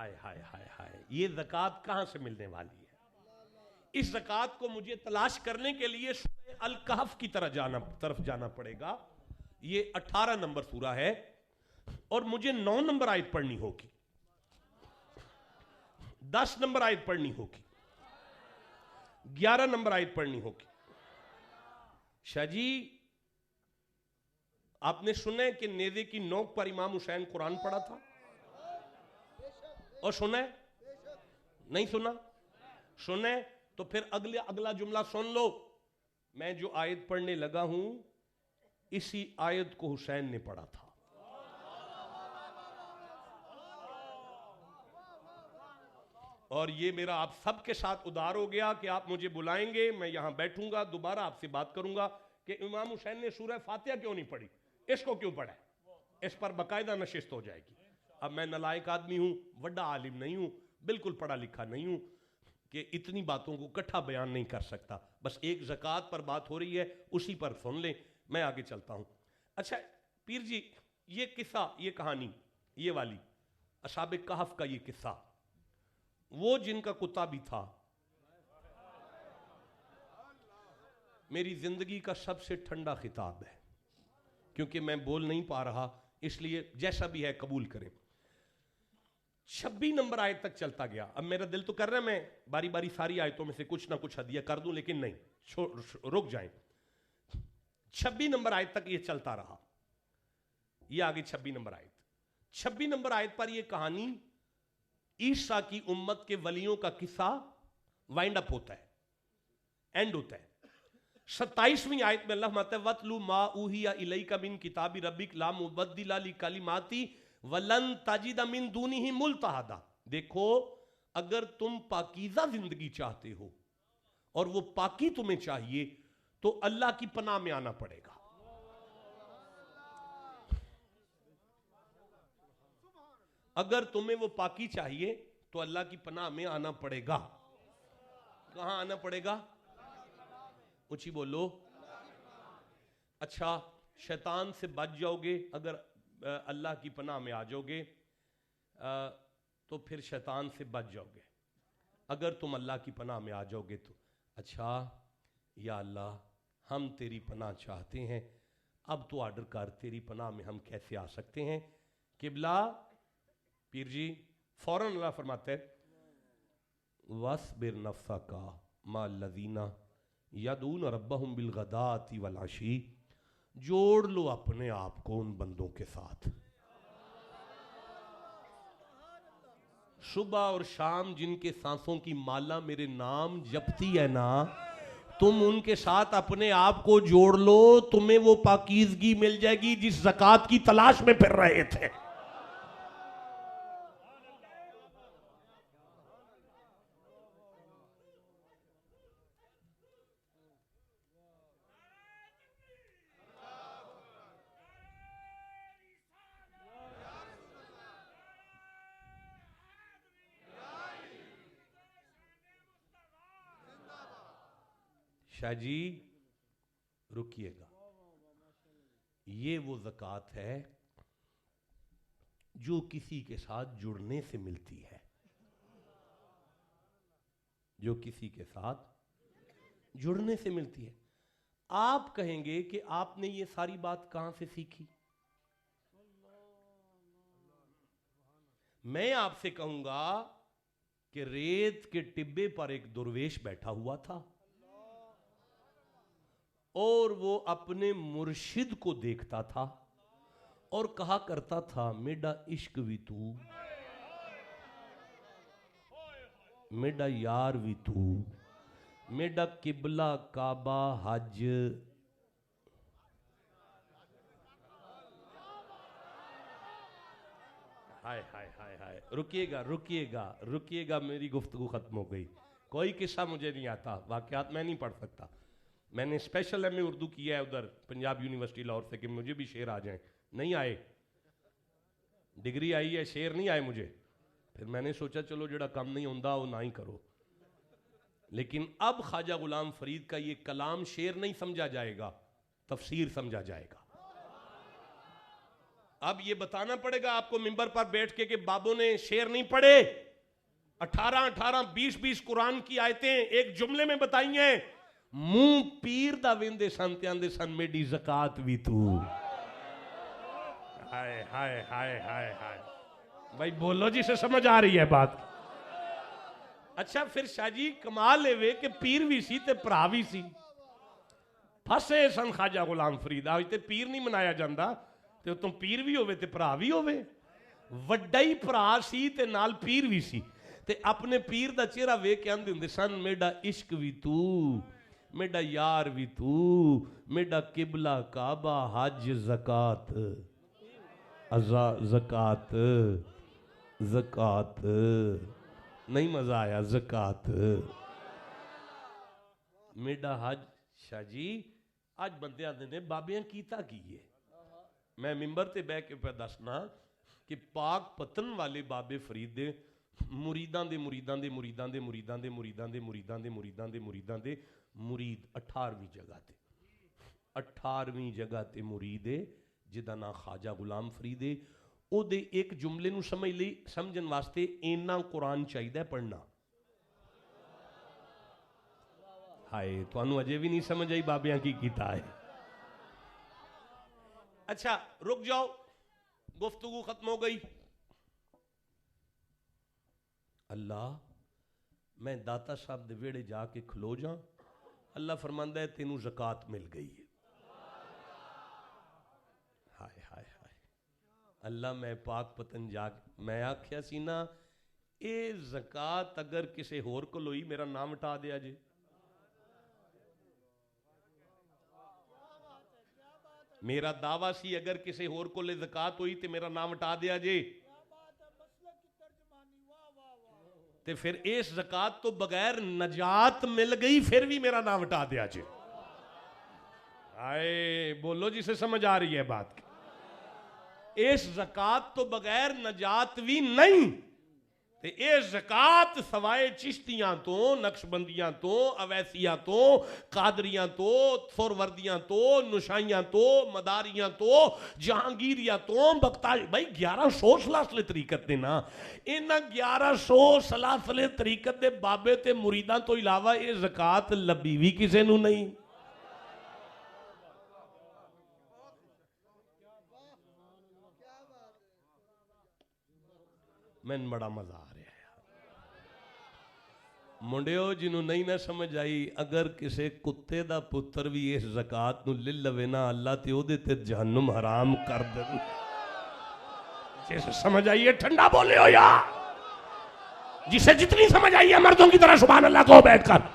हाय हाय हाय हाय, ये ज़कात कहां से मिलने वाली है? इस ज़कात को मुझे तलाश करने के लिए सूरह अल कहफ की तरफ जाना पड़ेगा। ये 18 नंबर सूरा है और मुझे 9 नंबर आयत पढ़नी होगी, 10 नंबर आयत पढ़नी होगी, 11 नंबर आयत पढ़नी होगी। शाह जी, आपने सुना है कि नेज़े की नोक पर इमाम हुसैन कुरान पढ़ा था? और सुना है? नहीं सुना? सुना है तो फिर अगला जुमला सुन लो। मैं जो आयत पढ़ने लगा हूं, इसी आयत को हुसैन ने पढ़ा था। और ये मेरा आप सबके साथ उधार हो गया कि आप मुझे बुलाएंगे, मैं यहां बैठूंगा, दोबारा आपसे बात करूंगा कि इमाम हुसैन ने सूरह फातिहा क्यों नहीं पढ़ी, इसको क्यों पढ़ा है। इस पर बाकायदा नशिस्त हो जाएगी। अब मैं नालायक आदमी हूं, बड़ा आलिम नहीं हूं, बिल्कुल पढ़ा लिखा नहीं हूं कि इतनी बातों को इकट्ठा बयान नहीं कर सकता। बस एक ज़कात पर बात हो रही है, उसी पर सुन लें, मैं आगे चलता हूं। अच्छा पीर जी, ये किस्सा, ये कहानी, ये वाली असहाब कहफ का ये किस्सा, वो जिनका कुत्ता भी था, मेरी जिंदगी का सबसे ठंडा खिताब है। क्योंकि मैं बोल नहीं पा रहा, इसलिए जैसा भी है कबूल करें। 26 नंबर आयत तक चलता गया। अब मेरा दिल तो कर रहा है मैं बारी बारी सारी आयतों में से कुछ ना कुछ हदिया कर दूं, लेकिन नहीं, रुक जाएं। 26 नंबर आयत तक ये चलता रहा। ये आगे 26 नंबर आयत, 26 नंबर आयत पर ये कहानी ईसा की उम्मत के वलियों का किस्सा वाइंड अप होता है, एंड होता है। 27वीं आयत में अल्लाह फरमाता है वतलू मा उहिया इलैका मिन किताबि रब्बिक ला मुबद्दिला लिकलिमाती वलन तजिद मिन दूनिही मुल्तहदा। देखो, अगर तुम पाकीज़ा जिंदगी चाहते हो और वो पाकी तुम्हें चाहिए तो अल्लाह की पनाह में आना पड़ेगा। अगर तुम्हें वो पाकी चाहिए तो अल्लाह की पनाह में आना पड़ेगा। कहां आना पड़ेगा? ऊंची बोलो। अच्छा, शैतान से बच जाओगे अगर अल्लाह की पनाह में आ जाओगे, तो फिर शैतान से बच जाओगे अगर तुम अल्लाह की पनाह में आ जाओगे तो। अच्छा या अल्लाह, हम तेरी पनाह चाहते हैं, अब तो ऑर्डर कर, तेरी पनाह में हम कैसे आ सकते हैं? किबला पीर जी फौरन अल्लाह फरमाते हैं वस्बिर नफ्सा का मा लजीना यदून रब्बहुम बिल गदाती वल अशी। जोड़ लो अपने आप को उन बंदों के साथ, सुबह और शाम जिनके सांसों की माला मेरे नाम जपती है ना, तुम उनके साथ अपने आप को जोड़ लो, तुम्हें वो पाकीज़गी मिल जाएगी जिस ज़कात की तलाश में फिर रहे थे। शाह जी रुकिएगा, ये वो ज़कात है जो किसी के साथ जुड़ने से मिलती है, जो किसी के साथ जुड़ने से मिलती है। आप कहेंगे कि आपने ये सारी बात कहां से सीखी? मैं आपसे कहूंगा कि रेत के टिब्बे पर एक दुर्वेश बैठा हुआ था और वो अपने मुर्शिद को देखता था और कहा करता था मेरा इश्क भी तू, मेरा यार भी तू, मेरा किबला काबा हज। हाय हाय हाय हाय, रुकिएगा रुकिएगा रुकिएगा, मेरी गुफ्तगू खत्म हो गई। कोई किस्सा मुझे नहीं आता, वाकयात मैं नहीं पढ़ सकता। मैंने स्पेशल एमए उर्दू किया है उधर पंजाब यूनिवर्सिटी लाहौर से कि मुझे भी शेर आ जाएं, नहीं आए। डिग्री आई है, शेर नहीं आए मुझे। फिर मैंने सोचा चलो जड़ा काम नहीं होता वो ना ही करो। लेकिन अब ख्वाजा गुलाम फरीद का ये कलाम शेर नहीं समझा जाएगा, तफसीर समझा जाएगा। अब ये बताना पड़ेगा आपको मिंबर पर बैठ के कि बाबों ने शेर नहीं पढ़े, 18-18, 20-20 कुरान की आयतें एक जुमले में बताई हैं। मुंह पीर दा वेंदे सन ते आंदे सन मेरी ज़कात भी तू। हाय हाय हाय हाय हाय, भाई बोलो जी, से समझ आ रही है बात? अच्छा फिर शाहजी कमाल है कि पीर भी सी ते भरा भी सी। फसे सन खाजा गुलाम फरीद। आज ते पीर नहीं मनाया जाता, ते तुम पीर भी होवे ते भरा भी होवे। वड्डा ही भरा सी ते नाल पीर भी सी, ते अपने पीर दा चेहरा वेख के आंदे हुंदे सन मेरा इश्क भी तू, मेरा यार भी तू, मेरा किबला काबा हज ज़कात अज़ा ज़कात ज़कात। नहीं मजा आया? ज़कात मेरा हज। शाह जी अज बंदे आते ने बाबियां कीता की है। मैं मिंबर ते बह के पे दसना कि पाक पतन वाले बाबे फरीद दे मुरीदां दे मुरीदां दे मुरीदां दे मुरीदां दे मुरीदां दे मुरीदां दे मुरीदां दे मुरीदां दे मुरीद 18वीं जगह ते 18वीं जगह ते मुरीद है जिदा नाम ख्वाजा गुलाम फरीद है। ओदे एक जुमले नूं समझ लई, समझन वास्ते इन्ना कुरान चाहिए पढ़ना। हाय तुहानू अजे भी नहीं समझ आई बाबियां की कीता है। अच्छा रुक जाओ, गुफ्तगू खत्म हो गई। अल्लाह मैं दाता साहब दे वेड़े जाके खलो जा, अल्लाह फरमांदा है तेनू ज़कात मिल गई है। हाय हाय हाय अल्लाह मैं पाक पतन जा मैं आख्या सी ना ये ज़कात अगर किसी होर को लोई मेरा नाम हटा दिया जे। मेरा दावा सी अगर किसी होर को ले ज़कात हुई तो मेरा नाम हटा दिया जे। ते फिर इस ज़कात तो बगैर नजात मिल गई फिर भी मेरा नाम हटा दिया जे। आए बोलो जिसे समझ आ रही है बात की। इस ज़कात तो बगैर नजात भी नहीं। ते ये ज़कात सवाए चिश्तियां तो, नक्शबंदियां तो, अवैसियां तो, कादरियां तो, सुरवर्दियां तो, नुशाइयां तो, मदारियां तो, जहांगीरियां तो, बख्ताश भाई 1100 सलासले तरीकत ने ना। इन्हां 1100 सलासले तरीकत दे बाबे ते मुरीदां तो इलावा ये ज़कात लभी भी किसी नूं नहीं। मैंने बड़ा मजा आ रहा है मुंडियो, जिन्हों नहीं ना समझ आई, अगर किसी कुत्ते दा पुत्र भी इस ज़कात नूं ले लवे ना अल्लाह ते ओदे ते जहन्नुम हराम कर दे। जिसे समझ आई है ठंडा बोले हो यार, जिसे जितनी समझ आई है मर्दों की तरह सुभान अल्लाह को बैठकर।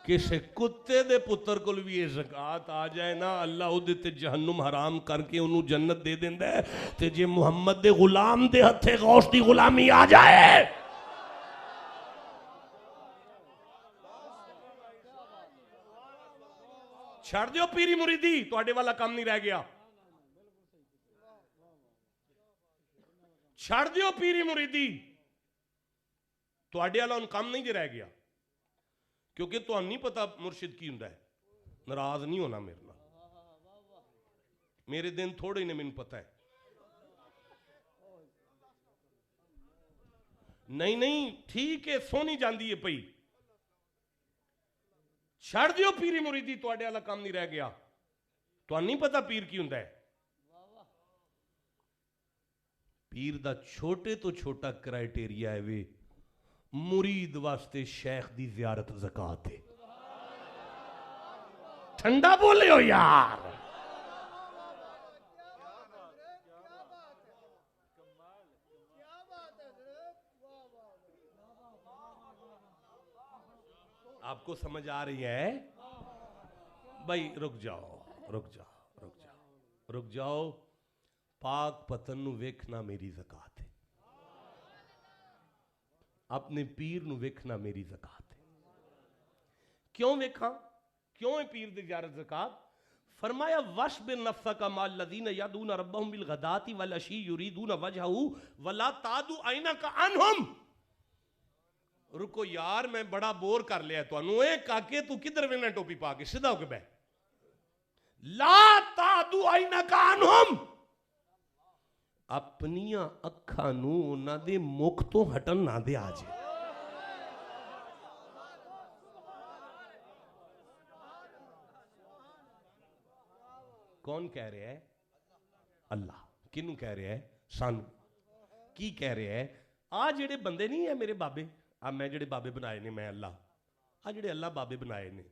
किसी कुत्ते दे पुत्र को भी ये ज़कात आ जाए ना अल्लाह उहदे ते जहन्नुम हराम करके उन्होंने जन्नत दे देंदा है। ते जे मुहम्मद दे गुलाम दे हथे गौस दी गुलामी आ जाए, छड़ दियो पीरी मुरीदी, तुहाडे वाला काम नहीं रह गया। छड़ दियो पीरी मुरीदी, तुहाडे वाला काम नहीं जे रह गया। क्योंकि तो नहीं पता मुर्शिद की हुंदा है। नाराज नहीं होना मेरे नाल, मेरे दिन थोड़े ने, मैनू पता है। नहीं नहीं ठीक है, सोनी जाती है पई। छड़ दियो पीरी मुरीदी, तुहाडे वाला काम नहीं रह गया। तो नहीं पता पीर की हुंदा है। पीर दा छोटे तो छोटा क्राइटेरिया है वे मुरीद वास्ते शेख दी ज़ियारत ज़कात है। ठंडा बोले हो यार। आपको समझ आ रही है भाई? रुक जाओ रुक जाओ रुक जाओ रुक जाओ। पाक पतन नू वेखना मेरी ज़कात है, अपने पीर नू वेखना मेरी ज़कात है। क्यों वेखा, क्यों है पीर दी ज़ियारत ज़कात? फरमाया वश बिन नफ्सा का माल लदीन यदून रब्बहुम बिल गदाती वल अशी युरीदून वजहहू वला तादु ऐना का अनहुम। रुको यार, मैं बड़ा बोर कर लिया तुहानू। ए काके तू किधर वेना टोपी पा के? सीधा होके बह। ला तादू आईना कानहुम, अपनिया अखां नू उन्हां दे मुख तो हटन ना दे। आज कौन कह रहा है? अल्लाह। किनू कह रहा है? सानू। की कह रहा है? आ जेड़े बंदे नहीं है मेरे बाबे, आ मैं जेड़े बाबे बनाए ने, मैं अल्लाह, आ जेड़े अल्लाह बाबे बनाए ने,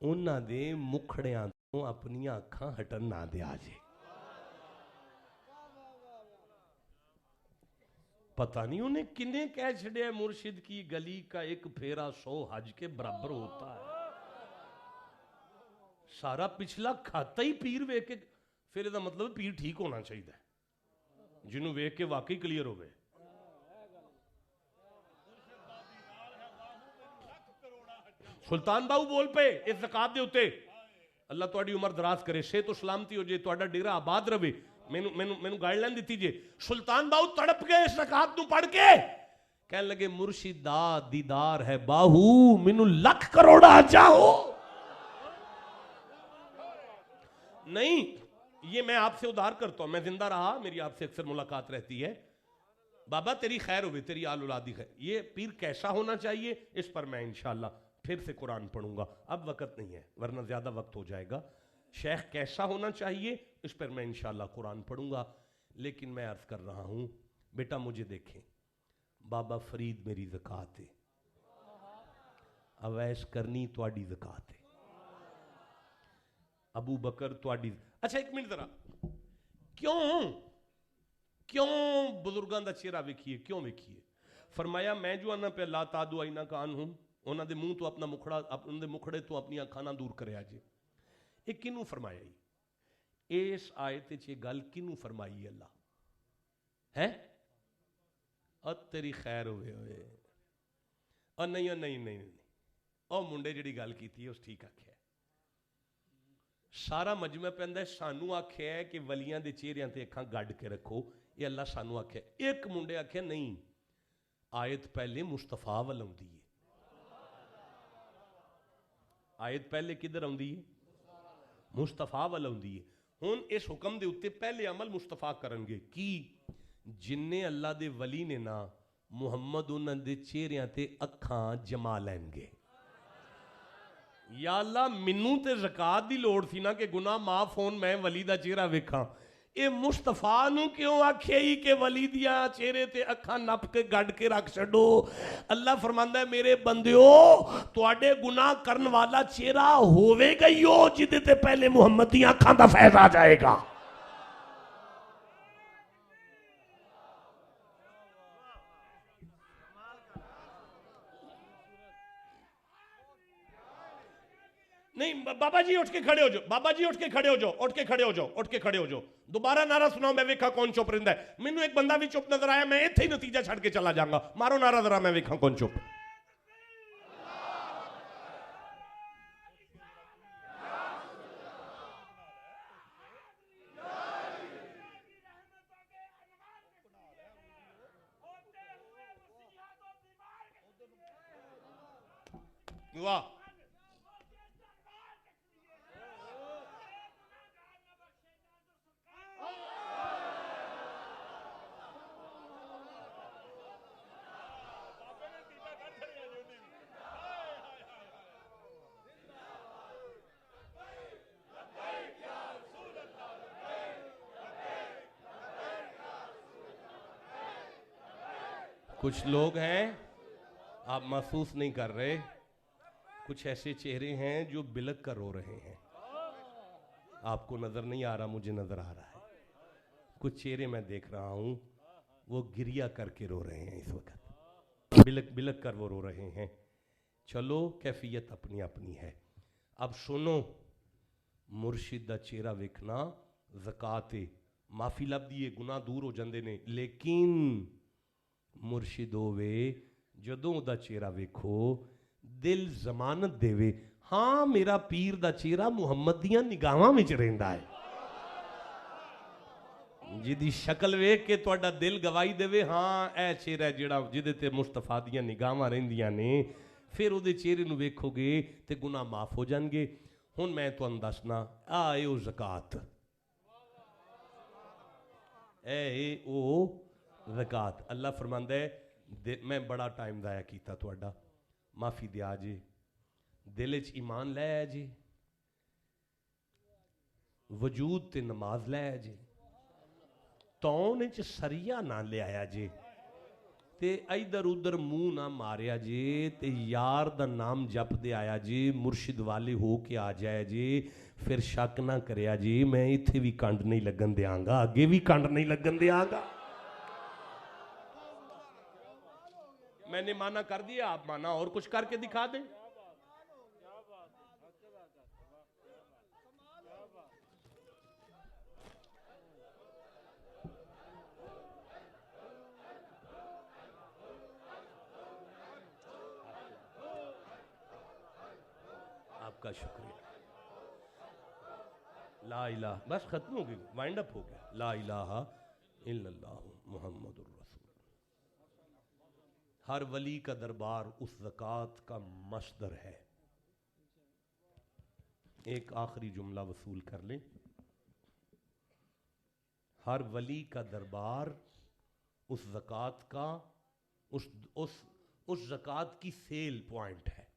उन्हां दे मुखड़ियां तो अपनियां अखां हटन ना दे। आज पता नहीं उन्हें किन्ने कह छड़िया, मुर्शिद की गली का एक फेरा 100 हज के बराबर होता है। सारा पिछला खाता ही पीर वेख के, फिर इसका मतलब पीर ठीक होना चाहिए, जिन्होंने वेख के वाकई क्लीयर हो गए। सुल्तान बाबू बोल पे इस ज़कात दे उत्ते। अल्लाह तुहाडी उम्र दराज करे, सेहत तो सलामती हो जाए, तुहाडा डेरा आबाद रवे। मैनू मैनू मैनू गाइडलाइन दी जे। सुल्तान बाबू तड़प गए इस ज़कात नू पढ़ के, कहने लगे मुर्शिदा दीदार है बाहू, मैनू लख करोड़ा चाहो। नहीं, ये मैं आपसे उधार करता हूं, मैं जिंदा रहा, मेरी आपसे अक्सर मुलाकात रहती है। बाबा तेरी खैर होगी, तेरी आल औलादी खैर। ये पीर कैसा होना चाहिए, इस पर मैं इंशाल्लाह फिर से कुरान पढ़ूंगा। अब वक्त नहीं है, वरना ज्यादा वक्त हो जाएगा। शेख कैसा होना चाहिए, इस पर मैं इंशाल्लाह कुरान पढ़ूंगा। लेकिन मैं अर्ज कर रहा हूं, बेटा मुझे देखें, बाबा फरीद मेरी ज़कात है, अवैस करनी तुहाडी ज़कात है, अबू बकर तुहाडी। अच्छा एक मिनट जरा, क्यों क्यों बुजुर्गों का चेहरा वेखिए, क्यों वेखिए? फरमाया मैं जो आना पे ला तादू आईना कान हूं, उन्होंने दे मुंह तो अपना मुखड़ा, अपने मुखड़े तो अपनी अखां ना दूर करे। जे ये किनू फरमाया? इस आयत च गल किनू फरमाई? अल्लाह है। और तेरी खैर होवे होए। और नहीं और नहीं नहीं नहीं, और मुंडे जिहड़ी गल कीती उस ठीक आख्या। सारा मजमा पैंदा सानू आख्या है कि वलियां दे चेहरियां ते अखां गड्ड के रखो, ये अल्लाह सानू आख्या। एक मुंडे आख्या नहीं, आयत पहले मुस्तफा वल आउंदी है। आयत पहले किधर आउंदी है? मुस्तफा वल आउंदी है। हुण इस हुक्म दे उत्ते पहले अमल मुस्तफा करनगे की, जिन्ने अल्लाह दे वली ने ना मुहम्मद उन्हां दे चेहरियां ते अखां जमा लैणगे। या अल्लाह मैनू ते ज़कात दी लोड़ सी ना कि गुनाह माफ होन, मैं वली दा चेहरा वेखां। ये मुस्तफा नू क्यों आखे ही कि वली दिया चेहरे ते अखां नप के गड्ड के रख छड्डो? अल्लाह फरमांदा है मेरे बंदियो, तुहाडे गुनाह करन वाला चेहरा होवेगा ही हो जिदे ते पहले मुहम्मद दी अखां दा फैज़ आ जाएगा। नहीं बाबा जी उठ के खड़े हो जाओ, बाबा जी उठ के खड़े हो जाओ, उठ के खड़े हो जाओ, उठ के खड़े हो जाओ। दोबारा नारा सुनाओ, मैं वेखा कौन चुप रहिंदा है। मैनू एक बंदा भी चुप नजर आया, मैं इत्थे ही नतीजा छड़ के चला जाऊंगा। मारो नारा जरा, मैं वेखा कौन चुप। वाह, कुछ लोग हैं आप महसूस नहीं कर रहे, कुछ ऐसे चेहरे हैं जो बिलक कर रो रहे हैं। आपको नजर नहीं आ रहा, मुझे नजर आ रहा है। कुछ चेहरे मैं देख रहा हूं, वो गिरिया करके रो रहे हैं इस वक्त, बिलक बिलक कर वो रो रहे हैं। चलो कैफियत अपनी अपनी है। अब सुनो, मुर्शिद दा चेहरा वेखना ज़कात है, माफी लभदी है, गुनाह दूर हो जाते ने। लेकिन मुर्शिद होवे जदों दा चेहरा वेखो दिल जमानत देवे, हाँ मेरा पीर दा चेहरा मुहम्मद दियां निगाहां विच रहिंदा है। जिदी शक्ल वेख के तुहाडा दिल गवाही देवे हाँ ए चेहरा जिहड़ा जिहदे ते मुस्तफा दियां निगाहां रहिंदियां ने, फिर उहदे चेहरे नूं वेखोगे ते गुनाह माफ हो जाणगे। हुण मैं तुहानूं दसना ए ओ ज़कात, ए ओ ज़कात। अल्लाह फरमांदा है मैं बड़ा टाइम ज़ाया कीता तुहाडा, माफ़ी दिया जे, दिल च ईमान लै जे, वजूद ते नमाज लै जे, तौन च सरिया ना लिया जे, ते इधर उधर मुंह ना मारिया जे, ते यार दा नाम जप दे आया जे, मुर्शिद वाले हो के आ जाए जे, फिर शक ना करया जी मैं इत्थे भी कंड नहीं लगन देंगा, अगे भी कंड नहीं लगन देंगा। मैंने माना कर दिया, आप माना और कुछ करके दिखा दें। आपका शुक्रिया। ला इलाहा, बस खत्म हो गई, वाइंड अप हो गया। ला इलाहा इल्लल्लाह मुहम्मदुर रसूल। हर वली का दरबार उस ज़कात का मस्दर है। एक आखिरी जुमला वसूल कर लें, हर वली का दरबार उस ज़कात का उस ज़कात की सेल पॉइंट है।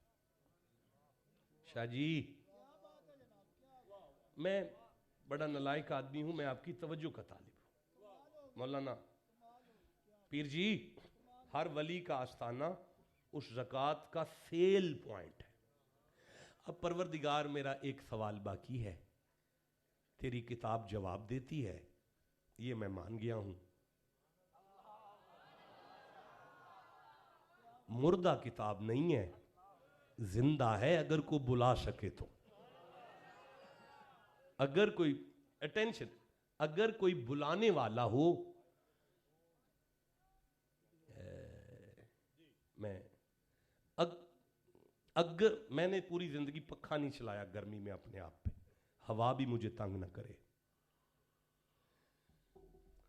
शाह जी मैं बड़ा नलायक आदमी हूं, मैं आपकी तवज्जो का तालिब हूं। मौलाना पीर जी, हर वली का आस्थाना उस ज़कात का सेल पॉइंट है। अब परवरदिगार मेरा एक सवाल बाकी है, तेरी किताब जवाब देती है, ये मैं मान गया हूं। मुर्दा किताब नहीं है, जिंदा है, अगर को बुला सके तो। अगर कोई अटेंशन, अगर कोई बुलाने वाला हो, मैं अगर मैंने पूरी जिंदगी पक्खा नहीं चलाया गर्मी में अपने आप पे, हवा भी मुझे तंग ना करे।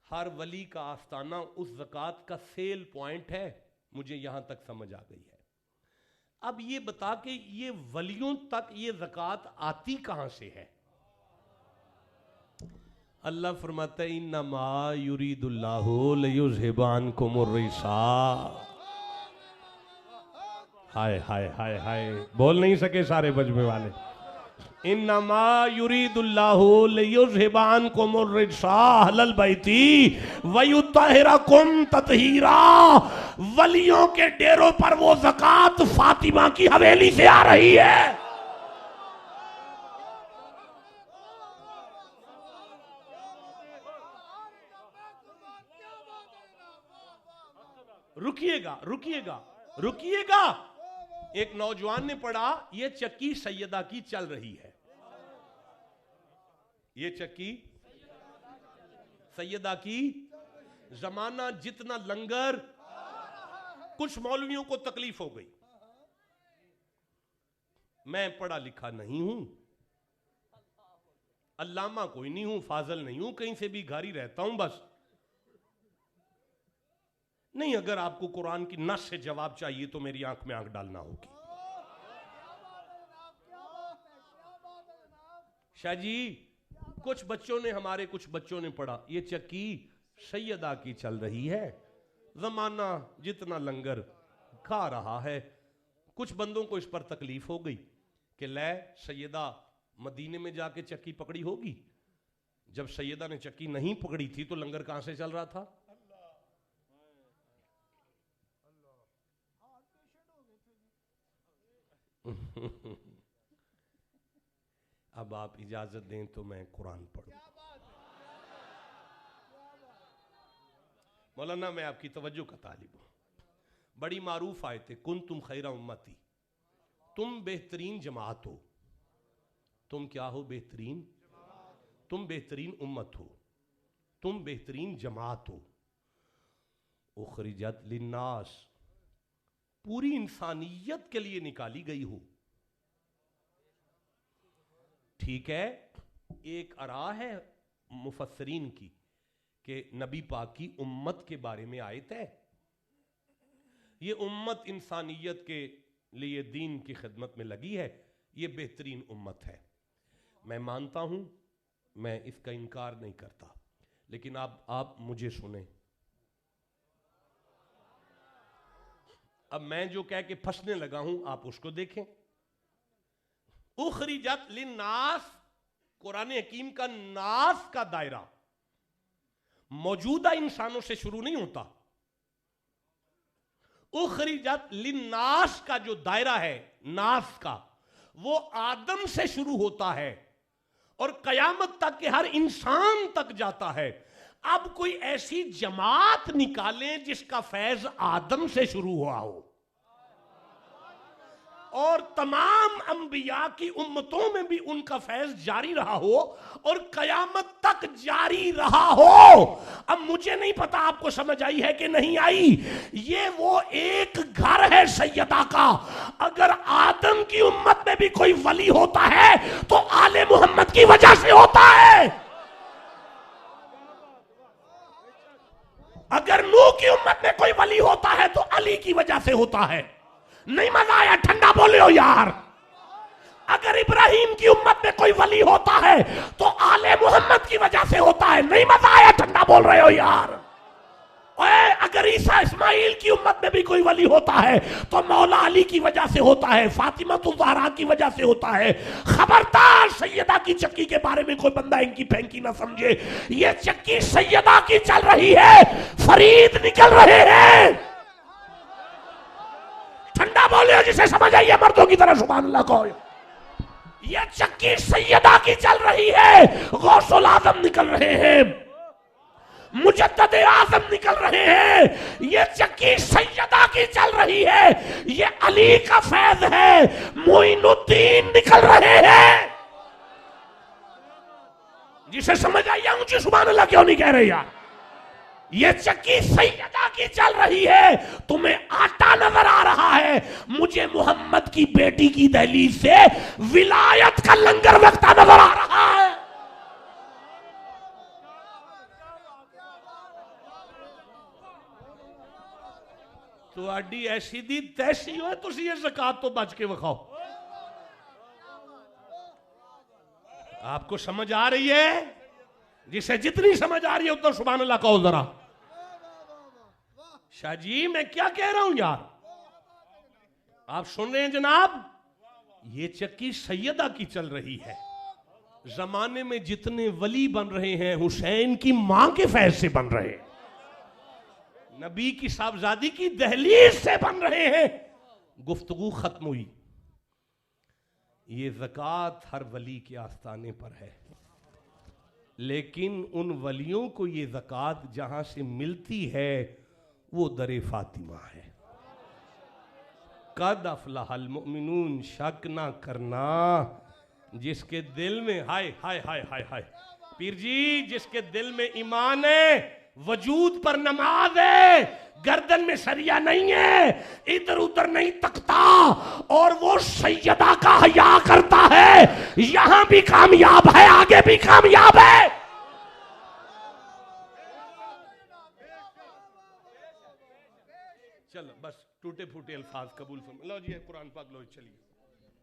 हर वली का आस्थाना उस ज़कात का सेल पॉइंट है, मुझे यहां तक समझ आ गई है। अब ये बता के ये वलियों तक ये ज़कात आती कहां से है? अल्लाह फरमाता है इन्नमा युरीदुल्लाहु लियुज़हिबा अन्कुमुर रिसा। हाय हाय हाय हाय, बोल नहीं सके सारे बजमे वाले। इन्नमा युरीदुल्लाहु लियुज़हिबा अन्कुमुर रिसा अहलल बैती वयुत्तहिरकुम तत्हीरा। वलियों के डेरों पर वो ज़कात फातिमा की हवेली से आ रही है। रुकिएगा रुकिएगा रुकिएगा। एक नौजवान ने पढ़ा, ये चक्की सैयदा की चल रही है, ये चक्की सैयदा की। जमाना जितना लंगर, कुछ मौलवियों को तकलीफ हो गई। मैं पढ़ा लिखा नहीं हूं, अल्लामा कोई नहीं हूं, फाजल नहीं हूं, कहीं से भी घारी रहता हूं, बस नहीं। अगर आपको कुरान की नस से जवाब चाहिए तो मेरी आंख में आंख डालना होगी। शाह जी कुछ बच्चों ने, हमारे कुछ बच्चों ने पढ़ा, ये चक्की सैयदा की चल रही है, जमाना जितना लंगर खा रहा है। कुछ बंदों को इस पर तकलीफ हो गई कि ले सैयदा मदीने में जाके चक्की पकड़ी होगी। जब सैयदा ने चक्की नहीं पकड़ी थी तो लंगर कहां से चल रहा था? अब आप इजाजत दें तो मैं कुरान पढ़ूं। मौलाना मैं आपकी तवज्जो का तालिब हूं। बड़ी मारूफ आयत है, कुन तुम खैरा उम्मती, तुम बेहतरीन जमात हो। तुम क्या हो? बेहतरीन। तुम बेहतरीन उम्मत हो, तुम बेहतरीन जमात हो। उखरिजत लिन्नास, पूरी इंसानियत के लिए निकाली गई हो। ठीक है, एक आरा है मुफस्सरीन की कि नबी पाक की उम्मत के बारे में आयत है। ये उम्मत इंसानियत के लिए दीन की खिदमत में लगी है, ये बेहतरीन उम्मत है। मैं मानता हूं, मैं इसका इनकार नहीं करता, लेकिन आप मुझे सुने। अब मैं जो कह के फंसने लगा हूं आप उसको देखें। उखरिजत लिन्नास, कुरान हकीम का नास का दायरा मौजूदा इंसानों से शुरू नहीं होता। उखरिजत लिन्नास का जो दायरा है नास का, वो आदम से शुरू होता है और कयामत तक के हर इंसान तक जाता है। अब कोई ऐसी जमात निकालें जिसका फैज आदम से शुरू हुआ हो और तमाम अंबिया की उम्मतों में भी उनका फैज जारी रहा हो और कयामत तक जारी रहा हो। अब मुझे नहीं पता आपको समझ आई है कि नहीं आई। ये वो एक घर है सैयदा का। अगर आदम की उम्मत में भी कोई वली होता है तो आले मोहम्मद की वजह से होता है। अगर नूह की उम्मत में कोई वली होता है तो अली की वजह से होता है। नहीं मजा आया? ठंडा बोले हो यार। अगर इब्राहिम की उम्मत में कोई वली होता है तो आले मोहम्मद की वजह से होता है। नहीं मजा आया? ठंडा बोल रहे हो यार। ओए, अगर ईसा इस्माइल की उम्मत में भी कोई वली होता है तो मौला अली की वजह से होता है, फातिमा तो ज़हरा की वजह से होता है। खबरदार सैयदा की चक्की के बारे में कोई बंदा इनकी फेंकी ना समझे। ये चक्की सैयदा की चल रही है, फरीद निकल रहे हैं। ठंडा बोले जिसे समझ आई है, मर्दों की तरह सुभान अल्लाह कहो। ये चक्की सैयदा की चल रही है, गौसुल आजम निकल रहे हैं, मुजद्दद आजम निकल रहे हैं। ये चक्की सैयदा की चल रही है, ये अली का फैज है, मोइनुद्दीन निकल रहे हैं। जिसे समझ आई है मुझे सुभान अल्लाह क्यों नहीं कह रहे यार। ये चक्की सैयदा की चल रही है, तुम्हें आटा नजर आ रहा है, मुझे मोहम्मद की बेटी की दहलीज से विलायत का लंगर वक्ता नजर आ रहा है। तो आडी ऐसी दी तैसी हो, तुसी ये ज़कात तो बच के विखाओ। आपको समझ आ रही है? जिसे जितनी समझ आ रही है उतना सुभान अल्लाह कहो जरा। शाह जी मैं क्या कह रहा हूं यार, आप सुन रहे हैं जनाब? ये चक्की सैयदा की चल रही है। जमाने में जितने वली बन रहे हैं हुसैन की मां के फैज से बन रहे हैं, नबी की साहबजादी की दहलीज से बन रहे हैं। गुफ्तगू खत्म हुई। ये ज़कात हर वली के आस्थाने पर है, लेकिन उन वलियों को ये ज़कात जहां से मिलती है वो दरे फातिमा है। कद अफलहल मुमिनून, शक ना करना जिसके दिल में हाय हाय हाय हाय हाय पीर जी, जिसके दिल में ईमान है, वजूद पर नमाज है, गर्दन में सरिया नहीं है, इधर उधर नहीं तकता, और वो सैयदा का हया करता है, यहां भी कामयाब है, आगे भी कामयाब है। चलो बस टूटे फूटे अल्फाज कबूल फरमाओ। लो जी कुरान पाक लो, चलिए।